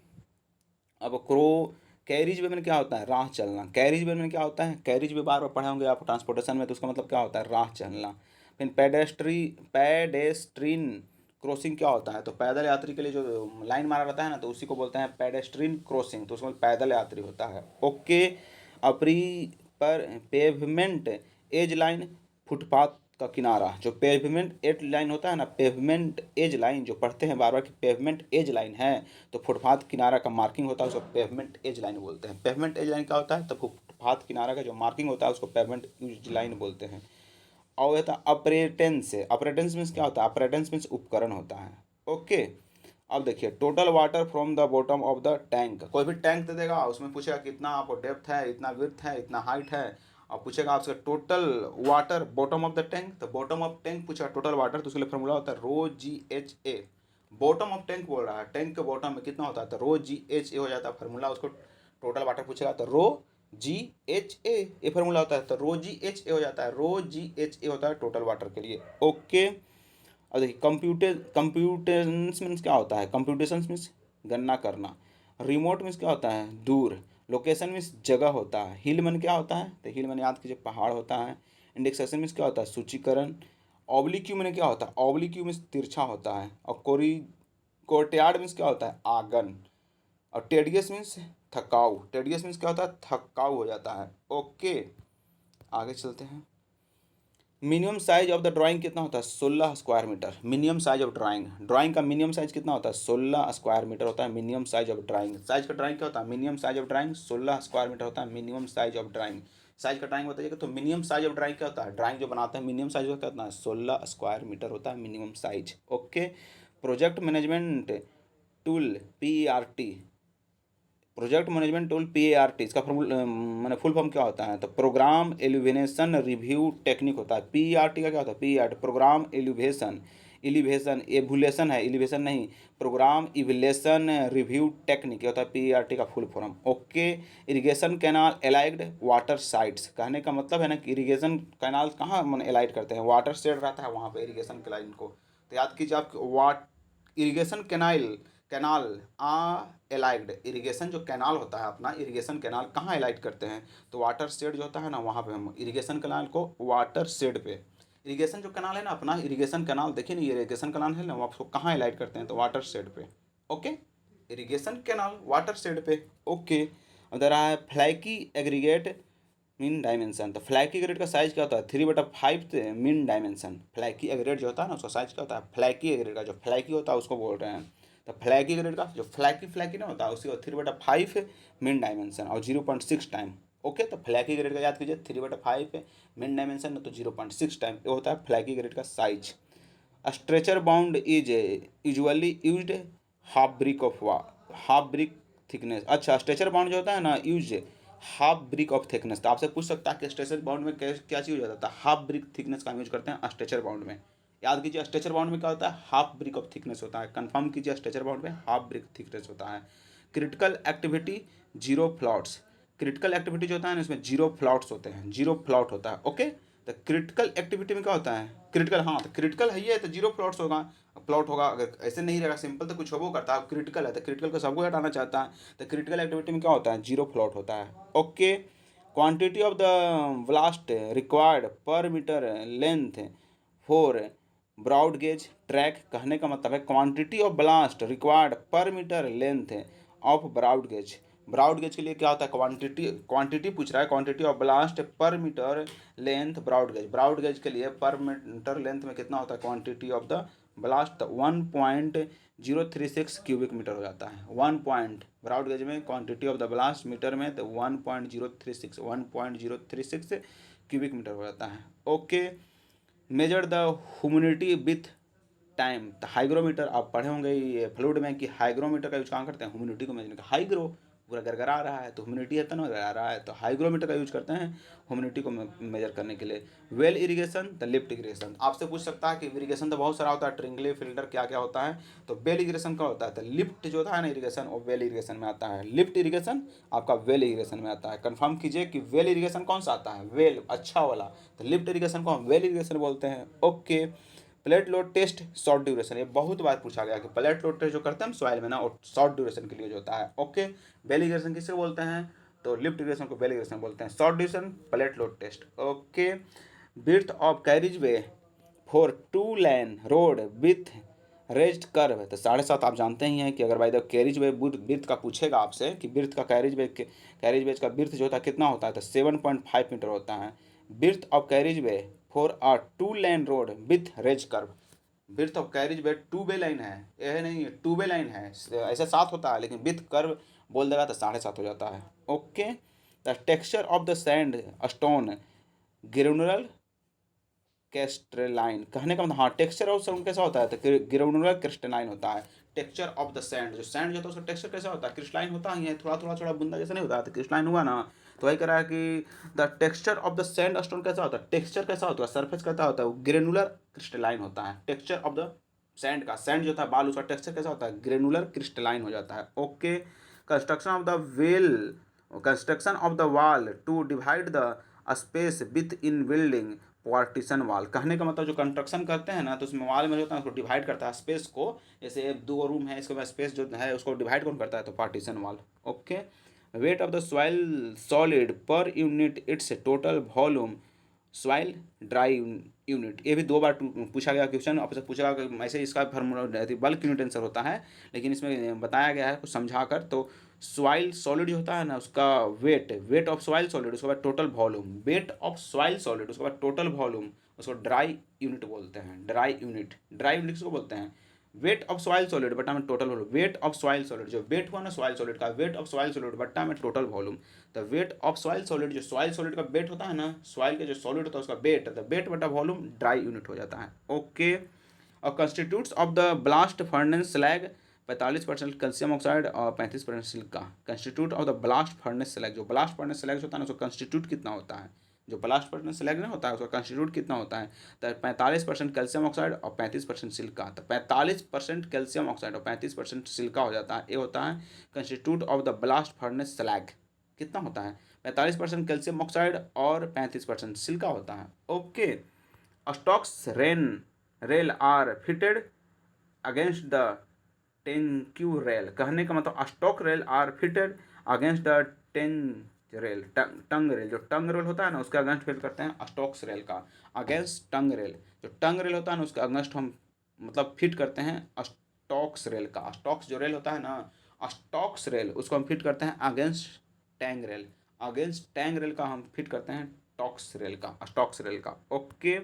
Speaker 1: अब क्रो, कैरिज वे में क्या होता है, राह चलना। कैरिज वे में क्या होता है, कैरिज वे बार बार पढ़े होंगे आप ट्रांसपोर्टेशन में, तो उसका मतलब क्या होता है, राह चलना। फिर पैडेस्ट्रीन क्रॉसिंग क्या होता है, तो पैदल यात्री के लिए जो लाइन मारा रहता है ना, तो उसी को बोलते हैं पैडेस्ट्रीन क्रॉसिंग, तो उसमें पैदल यात्री होता है। ओके, अपरी पर पेवमेंट एज लाइन, फुटपाथ का किनारा। जो पेवमेंट एज लाइन होता है ना, पेवमेंट एज लाइन जो पढ़ते हैं बार बार कि पेवमेंट एज लाइन है, तो फुटपाथ किनारा का मार्किंग होता है उसको पेवमेंट एज लाइन बोलते हैं। पेवमेंट एज लाइन क्या होता है, तो फुटपाथ किनारा का जो मार्किंग होता है उसको पेवमेंट एज लाइन बोलते हैं। और होता है अपरेटेंस। अपरेटेंस मीन्स क्या होता है, अपरेटेंस मीन्स उपकरण होता है। ओके, अब देखिए total water from the bottom of the tank. कोई भी टैंक दे देगा, उसमें पूछेगा कितना आपको डेप्थ है, इतना विड्थ है, इतना हाइट है, और पूछेगा आपसे total water bottom of the tank. तो बॉटम ऑफ टैंक पूछेगा टोटल वाटर, तो उसके लिए फॉर्मूला होता है ρGHA। बॉटम ऑफ टैंक बोल रहा है, टैंक के बॉटम में कितना होता है, तो ρGHA हो जाता है फॉर्मूला। उसको टोटल वाटर पूछेगा तो ρGHA ये फॉर्मूला होता है, तो ρGHA हो जाता है, ρGHA होता है टोटल वाटर के लिए। ओके, अब देखिए कंप्यूटेशंस मीन्स क्या होता है, कंप्यूटेशंस मीन्स गणना करना। रिमोट मीन्स क्या होता है, दूर। लोकेशन मीन्स जगह होता है। हिल मन क्या होता है, तो हिल मन याद कीजिए पहाड़ होता है। इंडेक्सेशन मीन्स क्या होता है, सूचीकरण। ऑब्लिक्यू में क्या होता है, ऑब्लिक्यू मीन्स तिरछा होता है, और कोर्टयार्ड मीन्स क्या होता है, आंगन, और टेडियस मीन्स थकाऊ, टेडियस मीन्स क्या होता है, थकाऊ हो जाता है। ओके, आगे चलते हैं। Minimum size of the drawing कितना होता है, 16 square metre. Minimum size of drawing, drawing का मिनिमम साइज कितना होता है, 16 स्क्वायर मीटर होता है minimum size of drawing. Size का ड्राइंग क्या होता है, minimum size of drawing 16 square metre होता है minimum size of drawing. Size का ड्राइंग बताइएगा, तो मिनिमम साइज ऑफ ड्राइंग क्या होता है, ड्राइंग जो बनाते हैं मिनिमम साइज क्या होता है, 16 स्क्वायर मीटर होता है minimum size. Okay, project management tool PERT, project management tool PART, इसका मैंने फुल फॉर्म क्या होता है, तो प्रोग्राम एलिवेशन रिव्यू टेक्निक होता है। PERT का क्या होता है, PERT प्रोग्राम एलिवेशन, एलिवेशन एवुलेशन है, एलिवेशन नहीं, प्रोग्राम इवलेशन रिव्यू टेक्निक होता है PERT का full form. Okay, irrigation canal allied water sites, कहने का मतलब है ना कि इरिगेशन कैनाल कहाँ मन एलाइड करते हैं, वाटर शेड रहता है वहाँ पे इरिगेशन के लाइन को, तो याद कीजिए आप irrigation canal, canal allied, irrigation जो कैनाल होता है अपना, इरिगेशन कैनाल कहाँ एलाइड करते हैं, तो वाटर शेड जो होता है ना वहाँ पे हम इरिगेशन कैनाल को वाटर शेड पे, इरिगेशन जो कैनाल है ना अपना इरिगेशन कैनाल, देखिए ना इरिगेशन कैनाल है ना वो आपको कहाँ एलाइड करते हैं, तो वाटर शेड पे। Okay, irrigation canal water shade पे। ओके, अब दे रहा है फ्लैकी एग्रीगेट मीन डायमेंशन, तो फ्लैकी एग्रीगेट का साइज क्या होता है, 3/5 मीन डायमेंशन। फ्लैकी एग्रीगेट जो होता है ना उसका साइज क्या होता है, फ्लैकी एग्रीगेट का जो फ्लैकी होता है उसको बोल रहे हैं, तो फ्लैकी ग्रेड का जो फ्लैकी ना होता है उसकी 3/5 मेन डायमेंशन और 0.6 टाइम। ओके, तो फ्लैकी ग्रेड का याद कीजिए 3/5 मेन डायमेंशन तो 0.6 टाइम, ये होता है फ्लैकी ग्रेड का size. Stretcher bound is usually used half brick of half brick thickness. अच्छा, स्ट्रेचर बाउंड जो होता है ना use half brick of thickness, तो आपसे पूछ सकता है कि स्ट्रेचर बाउंड में क्या चीज़ हो जाता है, हाफ ब्रिक थिकनेस का यूज करते हैं स्ट्रेचर बाउंड में। याद कीजिए स्ट्रेचर बाउंड में क्या होता है, हाफ ब्रिक ऑफ थिकनेस होता है, कंफर्म कीजिए स्ट्रेचर बाउंड में हाफ ब्रिक थिकनेस होता है। Critical activity zero floats, critical activity जो होता है ना इसमें जीरो फ्लॉट्स होते हैं, जीरो फ्लॉट होता है। ओके, तो क्रिटिकल एक्टिविटी में क्या होता है, क्रिटिकल, हाँ तो क्रिटिकल है ये तो जीरो फ्लॉट्स होगा, प्लॉट होगा, अगर ऐसे नहीं रहेगा सिंपल तो कुछ हो करता है, क्रिटिकल है तो क्रिटिकल को सबको हटाना चाहता है, तो क्रिटिकल एक्टिविटी में क्या होता है, जीरो फ्लॉट होता है। Okay, quantity of the ballast required per metre length for broad gauge track, कहने का मतलब है quantity of ballast required per metre length of broad gauge. Broad gauge के लिए क्या होता है, क्वांटिटी पूछ रहा है, quantity of ballast per metre length broad gauge के लिए पर मीटर लेंथ में कितना होता है, quantity of the ballast 1.036 cubic metre हो जाता है। 1 ब्रॉड गेज में quantity of the blast metre में तो 1.036 क्यूबिक मीटर हो जाता है। Okay, measure the humidity with time, तो हाइग्रोमीटर आप पढ़े होंगे ये फ्लूइड में कि हाइग्रोमीटर का यूज कहाँ करते हैं, ह्यूमिडिटी को मेजर, हाइग्रो पूरा गरगरा रहा है तो ह्यूमिडिटी है तो ना गरगरा रहा है, तो हाइग्रोमीटर का यूज करते हैं ह्यूमिडिटी को मेजर करने के लिए। Well irrigation the lift irrigation, आपसे पूछ सकता है कि इरिगेशन तो बहुत सारा होता है, ट्रिंगले फिल्टर क्या क्या होता है, तो वेल इरिगेशन का होता है, तो लिफ्ट जो होता है ना इरिगेशन वो वेल इरिगेशन में आता है, लिफ्ट इरिगेशन आपका वेल इरिगेशन में आता है। कंफर्म कीजिए कि वेल इरिगेशन कौन सा आता है, वेल अच्छा वाला, तो लिफ्ट इरिगेशन को हम वेल इरिगेशन बोलते हैं। Okay, plate load test short duration, ये बहुत बार पूछा गया कि प्लेट लोड टेस्ट जो करते हैं हम सॉइल में ना वो शॉर्ट ड्यूरेशन के लिए जो होता है। ओके, वेल इरिगेशन किसे बोलते हैं, तो लिफ्ट इरिगेशन को वेल इरिगेशन बोलते हैं, short duration plate load test. Okay, width of carriageway for 2 lane road with raised kerb, तो 7.5 आप जानते ही हैं कि अगर भाई कैरिज वे बिर्थ का पूछेगा आपसे कि बिर्थ का कैरिज वेज का बिर्थ जो होता है कितना होता है, तो 7.5 मीटर होता है। Breadth of carriageway for a 2 lane road with raised kerb, breadth of carriageway 2 way line है, यह नहीं 2 वे लाइन है, ऐसे 7 होता है लेकिन विथ कर्व बोल देगा तो 7.5 हो जाता है। Okay, the texture of the sand stone granular crystalline, कहने का मतलब हाँ टेक्सचर ऑफ सैंड कैसा होता है, तो ग्रेनुलर क्रिस्टलाइन होता है। टेक्सचर ऑफ द सैंड, जो सैंड जो होता है उसका टेक्सचर कैसा होता है, क्रिस्टलाइन होता है, थोड़ा थोड़ा थोड़ा बूंदा जैसा नहीं होता, तो क्रिस्टलाइन हुआ ना, तो वही कह रहा है कि the texture of the sand stone कैसा होता है, टेक्सचर कैसा होता है, सरफेस कैसा होता है, ग्रेनुलर क्रिस्टलाइन होता है। टेक्सचर ऑफ द सैंड का, सैंड जो था बालू उसका टेक्सचर कैसा होता है, ग्रेनुलर क्रिस्टलाइन हो जाता है। Okay, construction of the well, construction of the wall to divide the space within building partition wall, कहने का मतलब जो कंस्ट्रक्शन करते हैं ना तो उसमें वाल में जो होता है उसको डिवाइड करता है स्पेस को, जैसे 2 रूम है इसके बाद स्पेस जो है उसको डिवाइड कौन करता है, तो पार्टीशन वाल। Okay, weight of the soil solid per unit it's total volume soil dry unit, ये भी 2 बार पूछा गया क्वेश्चन, आपसे पूछा गया ऐसे इसका फार्मूला बल्क यूनिट आंसर होता है, लेकिन इसमें बताया गया है कुछ समझा कर। तो सॉइल सॉलिड होता है ना, उसका वेट ऑफ सॉइल सॉलिड, उसके बाद total volume, weight of soil solid, उसके बाद टोटल वॉल्यूम, उसको ड्राई यूनिट बोलते हैं। ड्राई यूनिट किसको बोलते हैं? वेट ऑफ सॉइल सॉलिड बटा में total volume, weight of soil solid, जो वेट हुआ ना सॉइल सॉलिड का, वेट ऑफ सॉइल सॉलिड बट्टा में total volume. The weight of soil solid, जो सॉइल सॉलिड का वेट होता है ना, सॉइल का जो सॉलिड होता है उसका वेट, द वेट बटा वॉल्यूम ड्राई यूनिट हो जाता है। ओके। और constitutes of the blast furnace slag 45% calcium oxide और 35% silica. Constitute of the blast furnace slag, जो ब्लास्ट फर्नेस स्लैग होता है ना उसका कंस्टिट्यूट कितना होता है, जो ब्लास्ट फर्नेस स्लैग ना होता है उसका कंस्टिट्यूट कितना होता है? तो 45% कैल्शियम ऑक्साइड और 35% सिलिका। तो 45% कैल्शियम ऑक्साइड और 35% सिलिका हो जाता है, ये होता है constitute of the blast furnace slag. कितना होता है? 45% कैल्शियम ऑक्साइड और 35% सिलिका होता है। Okay. Stocks rail are fitted against the tongue rail, कहने का मतलब stock rail are fitted against the tongue rail, जो टंग रेल होता है ना उसके अगेंस्ट फिट करते हैं स्टॉक्स रेल का, अगेंस्ट टंग रेल। जो टंग रेल होता है ना उसके अगेंस्ट हम मतलब फिट करते हैं स्टॉक्स रेल का। स्टॉक्स जो रेल होता है ना, स्टॉक्स रेल, उसको हम फिट करते हैं against Tang rail, against Tang rail का हम फिट करते हैं टॉक्स रेल का, स्टॉक्स रेल का। Okay.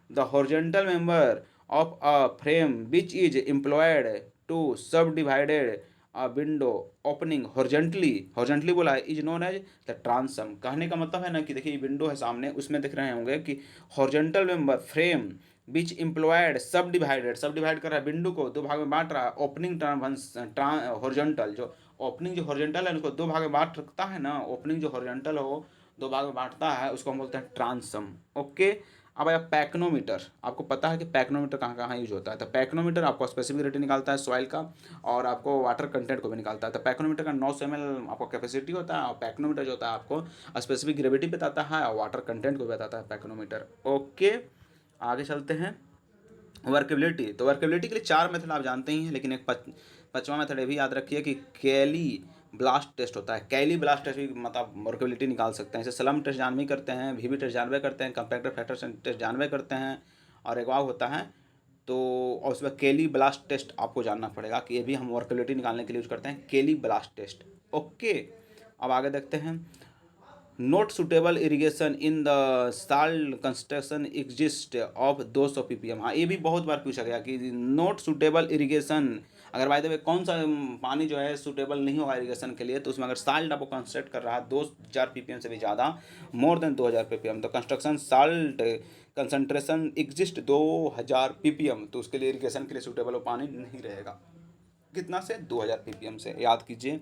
Speaker 1: The horizontal member of a frame which is employed to subdivided a window opening horizontally बोला है, is known as the transom। कहने का मतलब है ना कि देखिए विंडो है सामने, उसमें दिख रहे होंगे कि हॉरिजॉन्टल मेंबर फ्रेम विच एम्प्लॉयड सब डिवाइड कर रहा है, विंडो को दो भाग में बांट रहा है। ओपनिंग हॉरिजॉन्टल, जो ओपनिंग जो हॉरिजॉन्टल है उसको दो भाग में बांट रखता है ना, ओपनिंग जो हॉरिजॉन्टल हो दो भाग में बांटता है उसको हम बोलते हैं ट्रांसम। ओके। अब आया पैक्नोमीटर, आपको पता है कि पैक्नोमीटर कहाँ कहाँ यूज होता है। तो पैक्नोमीटर आपको स्पेसिफिक रेटिंग निकालता है सॉइल का और आपको वाटर कंटेंट को भी निकालता है। तो पैक्नोमीटर का 900 ml आपको कैपेसिटी होता है और पैक्नोमीटर जो होता है आपको स्पेसिफिक ग्रेविटी बताता है और वाटर कंटेंट को भी बताता है पैक्नोमीटर। ओके। आगे चलते हैं। वर्केबिलिटी, तो वर्केबिलिटी के लिए 4 मेथड आप जानते ही हैं, लेकिन एक पांचवा मेथड ये भी याद रखिए कि कैली ब्लास्ट टेस्ट होता है। कैली ब्लास्ट टेस्ट भी मतलब वर्केबिलिटी निकाल सकते हैं। जैसे स्लम टेस्ट जानवे करते हैं, वीबी टेस्ट जानवे करते हैं, कंपैक्टर फैक्टर टेस्ट जानवे करते हैं और एक और होता है। तो और उसमें केली ब्लास्ट टेस्ट आपको जानना पड़ेगा कि ये भी हम वर्केबिलिटी निकालने के लिए यूज करते हैं, केली ब्लास्ट टेस्ट। ओके। अब आगे देखते हैं। Not suitable irrigation in the salt construction exist of 200 ppm। हाँ, ये भी बहुत बार पूछा गया कि नॉट सुटेबल इरिगेशन, अगर बाय द वे कौन सा पानी जो है सुटेबल नहीं होगा इरिगेशन के लिए, तो उसमें अगर साल्ट आपको कंस्ट्रक्ट कर रहा है 2000 ppm से भी ज़्यादा, मोर देन 2000 ppm, तो construction salt concentration exist 2000 ppm, तो उसके लिए इरिगेशन के लिए सुटेबल वो पानी नहीं रहेगा। कितना से? 2000 ppm से, याद कीजिए।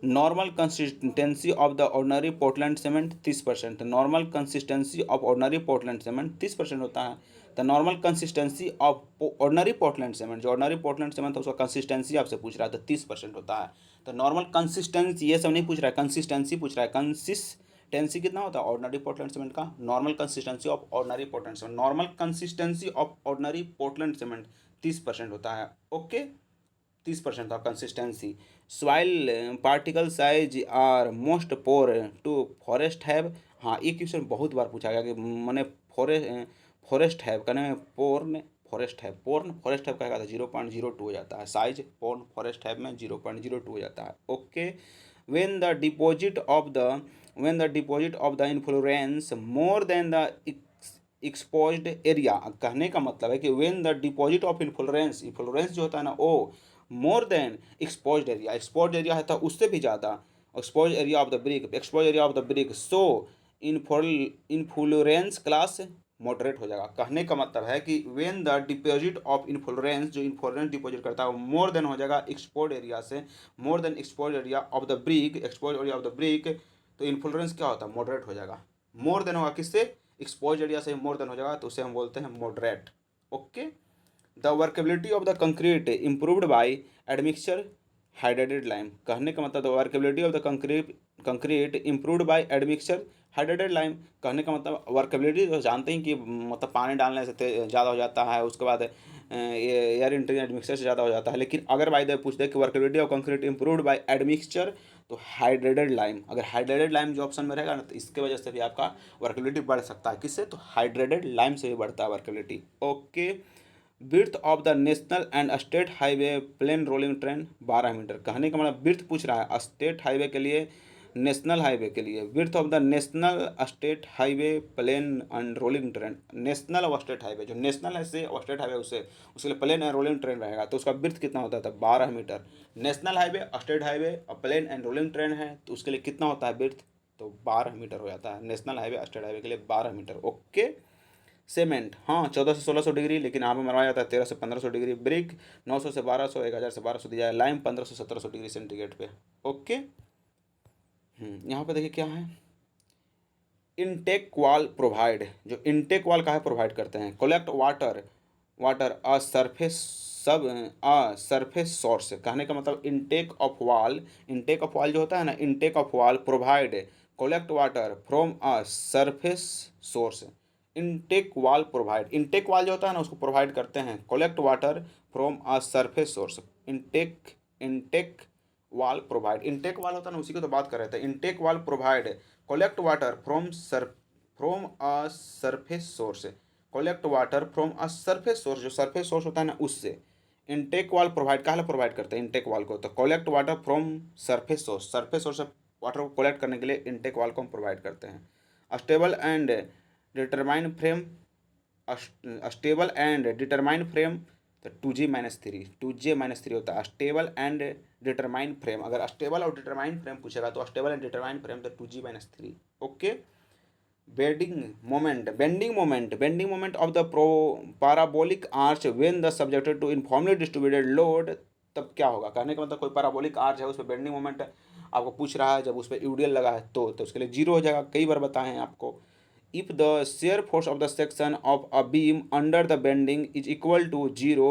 Speaker 1: Normal consistency of the ordinary Portland cement 30%, normal consistency of ordinary Portland cement 30% होता है। The normal consistency of ordinary Portland cement, जो ऑर्डनरी पोर्टलैंड सीमेंट है उसका कंसिस्टेंसी आपसे पूछ रहा है तो 30% होता है। तो नॉर्मल कंसिस्टेंसी ये सब नहीं पूछ रहा है, कंसिस्टेंसी पूछ रहा है। कंसिस्टेंसी कितना होता है ऑर्डनरी पोर्टलैंड सीमेंट का? Normal consistency of ordinary Portland cement, normal consistency of ordinary Portland cement 30% होता है। ओके। 30% था consistency. Soil particle size are most pore to forest have. हाँ, ये क्वेश्चन बहुत बार पूछा गया कि मैंने फॉरेस्ट हैव कहने में porn forest have, porn forest have कहेगा तो 0.02 हो जाता है, साइज पोर्न फॉरेस्ट हैव में 0.02 हो जाता है। Okay. when the deposit of the when the deposit of the influence more than the exposed area, कहने का मतलब है कि when the deposit of inflorescence जो होता है ना वो more than exposed area, exposed area है तो उससे भी ज़्यादा, exposed area of the brick so inflorescence class moderate हो जाएगा। कहने का मतलब है कि when the deposit of inflorescence, जो इन्फ्लोरेंस डिपॉजिट करता है वो मोर देन हो जाएगा एक्सपोर्ड एरिया से, more than exposed area of the brick, exposed area of the brick, तो इन्फ्लोरेंस क्या होता है? मॉडरेट हो जाएगा। मोर देन होगा किससे? एक्सपोज एरिया से मोर देन हो जाएगा तो उसे हम बोलते हैं moderate. Okay. The workability of the concrete improved by admixture hydrated lime, कहने का मतलब the workability of the concrete improved by admixture hydrated lime, कहने का मतलब वर्केबिलिटी तो जानते हैं कि मतलब पानी डालने से ज़्यादा हो जाता है, उसके बाद एयर इंटरनेट मिक्सचर से ज़्यादा हो जाता है। लेकिन अगर बाय द पूछ दे कि workability of concrete improved by admixture, तो हाइड्रेटेड लाइम, अगर हाइड्रेटेड लाइम जो ऑप्शन में रहेगा ना तो इसके वजह से भी आपका वर्केबिलिटी बढ़ सकता है। किससे? तो हाइड्रेटेड लाइम से भी बढ़ता है workability. Okay. Width of the national and state highway plain rolling terrain 12 metre. कहने का मतलब विड्थ पूछ रहा है स्टेट हाईवे के लिए, नेशनल हाईवे के लिए। Width of the national state highway plain and rolling terrain, national और स्टेट हाईवे, जो नेशनल है से और स्टेट हाईवे उससे उसके लिए प्लेन एंड रोलिंग ट्रेन रहेगा तो उसका विड्थ कितना होता था? 12 metre. National highway, state highway और प्लेन एंड रोलिंग ट्रेन है तो उसके लिए कितना होता है विड्थ? तो 12 मीटर हो जाता है। नेशनल हाईवे स्टेट हाईवे के लिए 12 मीटर। ओके। सीमेंट, हाँ 14 से 1600 डिग्री, लेकिन यहाँ पे मरवाया जाता है 13 से 1500 डिग्री। ब्रिक 900 से 1200, 1000 से 1200 दिया है। लाइम 1500 से 1700 डिग्री सेंटीग्रेड पे। ओके। यहाँ पे देखिए क्या है, इनटेक वाल प्रोवाइड, जो इनटेक वाल का है प्रोवाइड करते हैं। Collect water water a surface सब अ सरफेस सोर्स, कहने का मतलब इनटेक ऑफ वाल जो होता है ना, इनटेक ऑफ वाल provide collect water from a surface source. Intake वाल प्रोवाइड, इनटेक वाल जो होता है ना उसको प्रोवाइड करते हैं collect water from a surface source. Intake वाल प्रोवाइड, इनटेक वाल होता है ना उसी को तो बात कर रहे थे। इनटेक वाल provide collect water from a surface source. Collect water from a surface source, जो सरफेस सोर्स होता है ना उससे। इनटेक वाल प्रोवाइड कहाँ प्रोवाइड करते हैं इनटेक वाल को? तो collect water from surface source, surface source से वाटर को कलेक्ट करने के लिए इनटेक वाल को हम प्रोवाइड करते हैं। Stable and determine frame, stable and determine frame तो 2G-3, 2J-3 होता है। स्टेबल एंड डिटरमाइन फ्रेम, अगर स्टेबल और डिटरमाइन फ्रेम पूछेगा तो स्टेबल एंड डिटरमाइन फ्रेम तो 2G-3। Okay. Bending moment of the parabolic arch when the subjected to uniformly distributed load, तब क्या होगा? कहने का मतलब कोई पैराबोलिक आर्च है उस पर बेंडिंग मोमेंट आपको पूछ रहा है, जब उस पर यूडियल लगा है तो उसके लिए जीरो हो जाएगा। कई बार बताए हैं आपको। If the shear force of the section of a beam under the bending is equal to 0,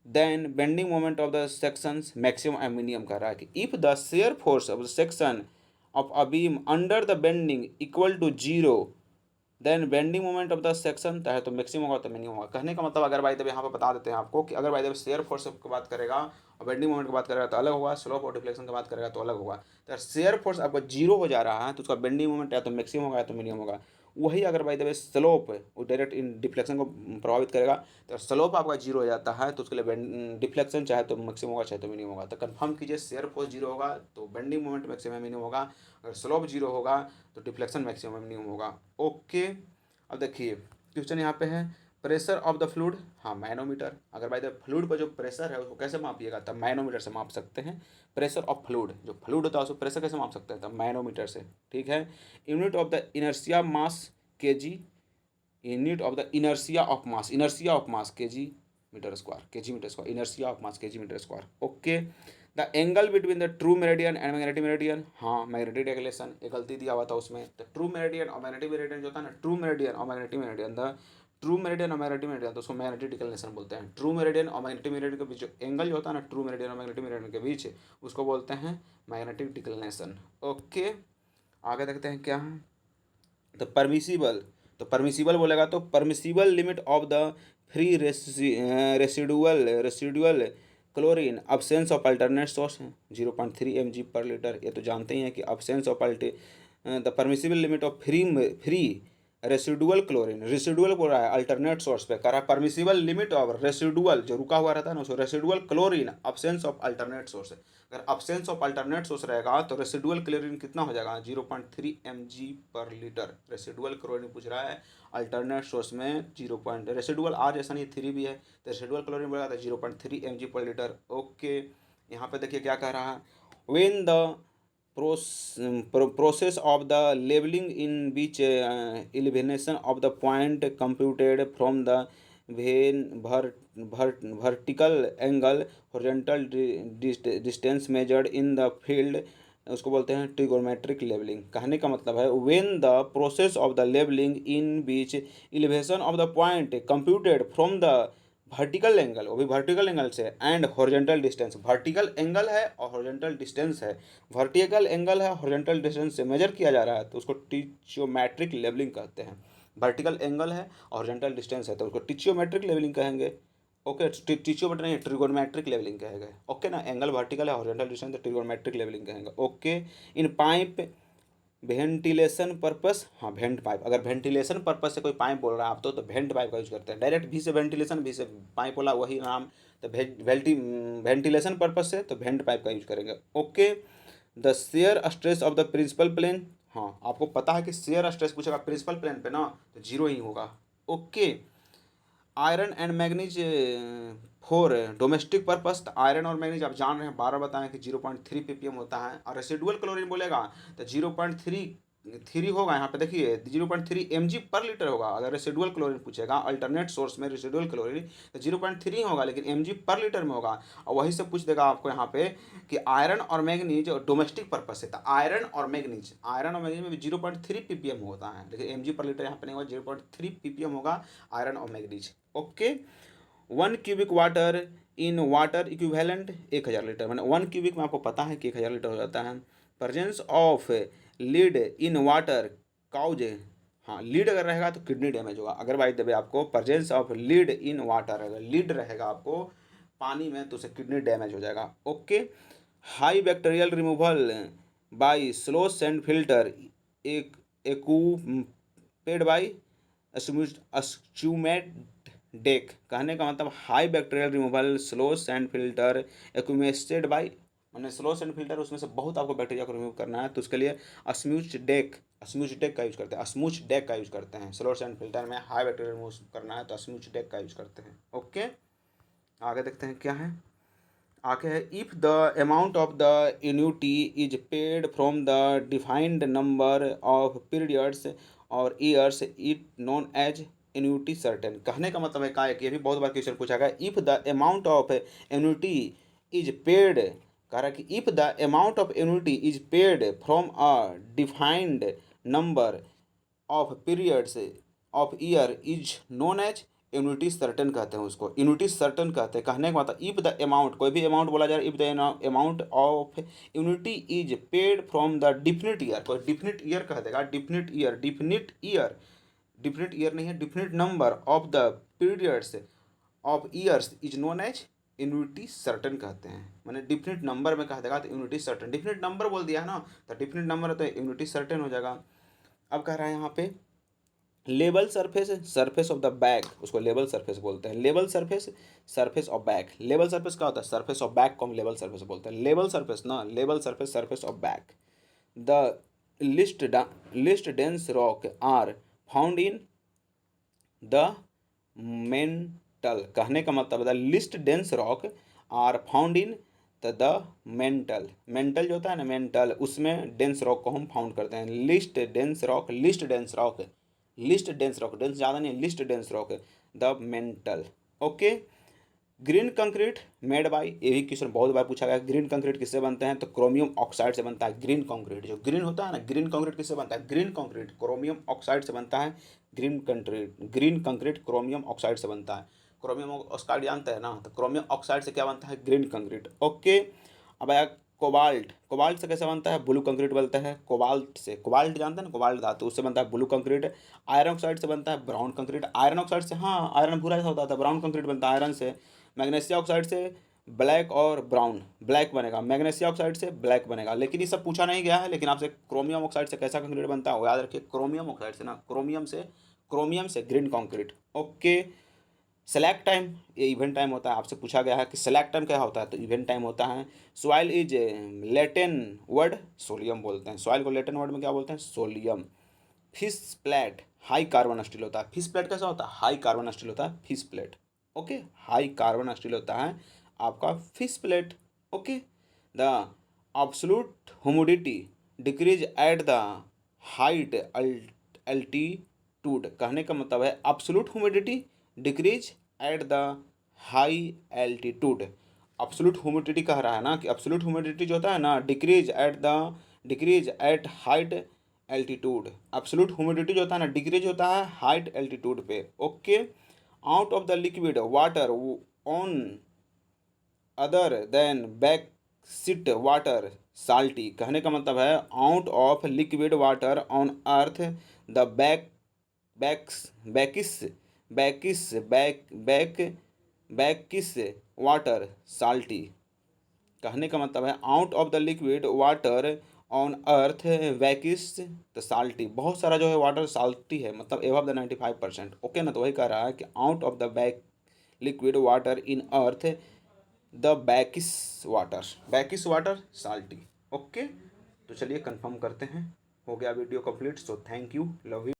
Speaker 1: then bending moment of the sections maximum and minimum कह रहा है कि if the shear force of the section of a beam under the bending equal to 0, then bending moment of the section चाहे तो मैक्सिमम होगा तो मिनिमम होगा। कहने का मतलब अगर भाई देव यहाँ पे बता देते हैं आपको कि अगर भाई देव शेयर फोर्स की बात करेगा और बेंडिंग मोमेंट की बात करेगा तो अलग होगा, स्लोप और डिफ्लेक्शन की बात करेगा तो अलग होगा। तो शेयर फोर्स आपका जीरो हो जा रहा है तो उसका बेंडिंग मोमेंट या तो मैक्सिमम होगा या तो मिनिमम होगा। वही अगर भाई देव स्लोप वो डायरेक्ट इन डिफ्लेक्शन को प्रभावित करेगा तो स्लोप आपका जीरो हो जाता है तो उसके लिए डिफ्लेक्शन चाहे तो मैक्सिमम होगा चाहे तो मिनिमम होगा। तो कंफर्म कीजिए शेयर फोर्स जीरो होगा तो बेंडिंग मोमेंट मैक्सिमम मिनिमम होगा, अगर स्लोप जीरो होगा तो डिफ्लेक्शन मैक्सिमम मिनिमम होगा। ओके। अब देखिए क्वेश्चन यहाँ पे है प्रेशर ऑफ द फ्लूइड, हाँ मैनोमीटर। अगर भाई फ्लूइड पर जो प्रेशर है उसको कैसे मापिएगा? तब मैनोमीटर से माप सकते हैं। प्रेशर ऑफ फ्लूइड, जो फ्लूइड होता है उसको प्रेशर कैसे माप सकते हैं? तब मैनोमीटर से। ठीक है। Unit of the inertia mass KG, unit of the inertia of mass KG metre square, inertia of mass KG metre square. Okay. The angle between the true meridian and magnetic meridian, हाँ मैग्नेटिक डिक्लेरेशन एक गलती दिया हुआ था उसमें। तो ट्रू मेरिडियन और मैग्नेटिक मेरिडियन जो होता है ना, ट्रू मेरिडियन और magnetic meridian, the true meridian और मैग्नेटिक मेरिडियन तो उसको मैग्नेटिक डिक्लेरेशन बोलते हैं। ट्रू मेरिडियन और मैग्नेटिक मेरिडियन के बीच जो एंगल जो होता है ना, ट्रू मेरिडियन और मैग्नेटिक मेरिडियन के बीच, उसको बोलते हैं मैग्नेटिक डिक्लेरेशन। ओके। आगे देखते हैं क्या है। तो परमिसिबल बोलेगा तो permissible limit of the free residual chlorine absence of alternate source 0.3 mg/L। ये तो जानते ही हैं कि absence of the permissible limit of free residual chlorine, residual बोल रहा है अल्टरनेट सोर्स पे, कह रहा है परमिसिबल लिमिट ऑफ रेसिडुअल जो रुका हुआ रहता है ना उसको residual chlorine absence of alternate source. अगर अब्सेंस ऑफ अल्टरनेट सोर्स रहेगा तो रेसिडुअल क्लोरीन कितना हो जाएगा? 0.3 mg/L। रेसिडुअल क्लोरीन पूछ रहा है अल्टरनेट सोर्स में 0. रेसिडुअल आर जैसा नहीं 3 भी है तो रेसिडुअल क्लोरीन बोला था 0.3 mg/L। ओके। यहाँ पे देखिए क्या कह रहा है, when the process of the leveling in which elevation of the point computed from the vertical angle horizontal distance measured in the field उसको बोलते हैं ट्रिगोनोमेट्रिक लेवलिंग। कहने का मतलब है when the process of the levelling in which elevation of the point computed from the vertical angle, वो भी वर्टिकल एंगल से, and horizontal distance, vertical angle है और हॉरिजॉन्टल डिस्टेंस है, वर्टिकल एंगल है हॉरिजॉन्टल डिस्टेंस से मेजर किया जा रहा है तो उसको टिचियोमेट्रिक लेवलिंग कहते हैं। वर्टिकल एंगल है और हॉरिजॉन्टल डिस्टेंस है तो उसको टिचियोमेट्रिक लेवलिंग कहेंगे। ओके, टीचियो बट नहीं, ट्रिगोनोमेट्रिक लेवलिंग कहेगा। ओके ना, एंगल वर्टिकल है, हॉरिजॉन्टल डिस्टेंस तो ट्रिगोनोमेट्रिक लेवलिंग कहेगा। ओके, इन पाइप वेंटिलेशन पर्पस, हाँ वेंट पाइप, अगर वेंटिलेशन पर्पस से कोई पाइप बोल रहा है आप तो वेंट पाइप का यूज करते हैं। डायरेक्ट भी से वेंटिलेशन, भी से पाइप बोला वही नाम, तो वेंटिलेशन पर्पस से तो वेंट पाइप का यूज करेंगे। Okay, the shear stress of the principal plane, हाँ आपको पता है कि शेयर स्ट्रेस पूछेगा प्रिंसिपल प्लेन पे ना तो जीरो ही होगा। Okay, iron and manganese for domestic purpose, तो आयरन और मैग्नीज आप जान रहे हैं, 12 बताएं कि 0.3 ppm होता है। और रेसिडुअल क्लोरीन बोलेगा तो 0.3 होगा, यहाँ पे देखिए 0.3 mg पर लीटर होगा। अगर रेसिडुअल क्लोरीन पूछेगा अल्टरनेट सोर्स में रेसिडुअल क्लोरीन तो 0.3 होगा, लेकिन mg पर लीटर में होगा। और वही से पूछ देगा आपको यहाँ पे कि आयरन और मैग्नीज और डोमेस्टिक पर्पस है, तो आयरन और मैग्नीज में भी 0.3 ppm होता है, लेकिन mg पर लीटर यहाँ पे नहीं होगा, 0.3 ppm होगा आयरन और manganese. Okay, 1 cubic water in water equivalent 1000 litre, मैंने 1 क्यूबिक में आपको पता है कि 1000 लीटर हो जाता है। Presence of lead in water cause, हाँ लीड अगर रहेगा तो किडनी डैमेज होगा। अगर भाई देवे आपको presence of lead in water, अगर लीड रहेगा आपको पानी में तो उसे किडनी डैमेज हो जाएगा। Okay, high bacterial removal by slow sand filter एक एक्यूपेड बाय अस्यूमेट डेक, कहने का मतलब high bacterial removal slow sand filter accomplished by, मैंने स्लो सैंड फिल्टर उसमें से बहुत आपको बैक्टीरिया को रिमूव करना है तो उसके लिए अस्म्यूच डेक का यूज करते हैं, अस्मूच डेक का यूज करते हैं। स्लो सैंड फिल्टर में हाई बैक्टीरिया रिमूव करना है तो अस्म्यूच डेक का यूज करते हैं। ओके, आगे देखते हैं क्या है। आगे है, if the amount of the annuity is paid from the defined number of periods or years it known as annuity certain, कहने का मतलब है का ये भी बहुत बार क्वेश्चन पूछा गया। If the amount of annuity is paid, कह रहा है कि if the amount of annuity is paid from a defined number of periods of year is known as unity certain कहते हैं उसको, यूनिटी सर्टन कहते हैं। कहने का मतलब इफ द अमाउंट, कोई भी अमाउंट बोला जाए, if the amount of unity is paid from the definite year, कोई डिफिनिट ईयर कह देगा, डिफिनिट ईयर, डिफिनिट ईयर नहीं है, definite number of the periods of years is known as unity certain कहते हैं। मैंने डिफिनिट नंबर में कह देगा तो यूनिटी सर्टन, डिफिनिट नंबर बोल दिया है ना तो डिफिनिट नंबर है तो यूनिटी सर्टन हो जाएगा। अब कह रहा है यहाँ पे level surface, surface of the bag, उसको लेवल सरफेस बोलते हैं। Level surface, surface of bag, level surface क्या होता है, सरफेस ऑफ बैग को हम लेवल सरफेस बोलते हैं। लेवल सरफेस ना, level surface, surface of bag. The least dense rock are found in the mantle, कहने का मतलब the least dense rock are found in the mantle, mantle जो होता है ना मेंटल, उसमें डेंस रॉक को हम फाउंड करते हैं। List dense rock, list dense rock, list dense rock, dense ज़्यादा नहीं, list dense rock the mental. Okay, green concrete made by, ये भी क्वेश्चन बहुत बार पूछा गया, ग्रीन कंक्रीट किससे बनते हैं तो क्रोमियम ऑक्साइड से बनता है। ग्रीन कंक्रीट जो ग्रीन होता है ना, ग्रीन कंक्रीट किससे बनता है, ग्रीन कंक्रीट क्रोमियम ऑक्साइड से बनता है। ग्रीन कंक्रीट क्रोमियम ऑक्साइड से बनता है। क्रोमियम ऑक्साइड जानते हैं ना, तो क्रोमियम ऑक्साइड से क्या बनता है, ग्रीन कंक्रीट। ओके, अब आया कोबाल्ट, कोबाल्ट से कैसे बनता है, ब्लू कंक्रीट बनता है कोबाल्ट से, कोबाल्ट जानते हैं ना, कोबाल्ट धातु, उससे बनता है ब्लू कंक्रीट। आयरन ऑक्साइड से बनता है ब्राउन कंक्रीट, आयरन ऑक्साइड से, हाँ आयरन भूरा जैसा होता था, ब्राउन कंक्रीट बनता है आयरन से। मैग्नीशियम ऑक्साइड से ब्लैक और ब्राउन, ब्लैक बनेगा, मैग्नीशियम ऑक्साइड से ब्लैक बनेगा। लेकिन ये सब पूछा नहीं गया है, लेकिन आपसे क्रोमियम ऑक्साइड से कैसा कंक्रीट बनता है वो याद रखिए, क्रोमियम ऑक्साइड से ना, क्रोमियम से green concrete. Okay, select time, ये इवेंट टाइम होता है, आपसे पूछा गया है कि सेलेक्ट टाइम क्या होता है तो इवेंट टाइम होता है। Soil is Latin word solium बोलते हैं, सॉइल को लैटिन वर्ड में क्या बोलते हैं, solium. Fish plate high carbon steel होता है, फिश प्लेट कैसा होता है, हाई कार्बन स्टील होता है fish plate. Okay, high carbon steel होता है आपका fish plate. Okay, the absolute humidity decrease at the height altitude, कहने का मतलब है absolute humidity decrease at the high altitude. Absolute humidity कह रहा है ना कि एब्सोल्यूट ह्यूमिडिटी जो होता है ना decrease at height altitude, absolute humidity जो होता है ना डिक्रीज होता है हाइट एल्टीट्यूड पे। Okay, out of the liquid water on other than back sit water salty, कहने का मतलब है out of liquid water on earth the back backs back is back is back back back is water salty, कहने का मतलब है out of the liquid water on earth back is the salty, बहुत सारा जो है वाटर साल्टी है, मतलब एबव द 95%। ओके ना, तो वही कह रहा है कि out of the back liquid water in earth the back is water salty. Okay, तो चलिए कंफर्म करते हैं, हो गया video complete. So thank you, love you.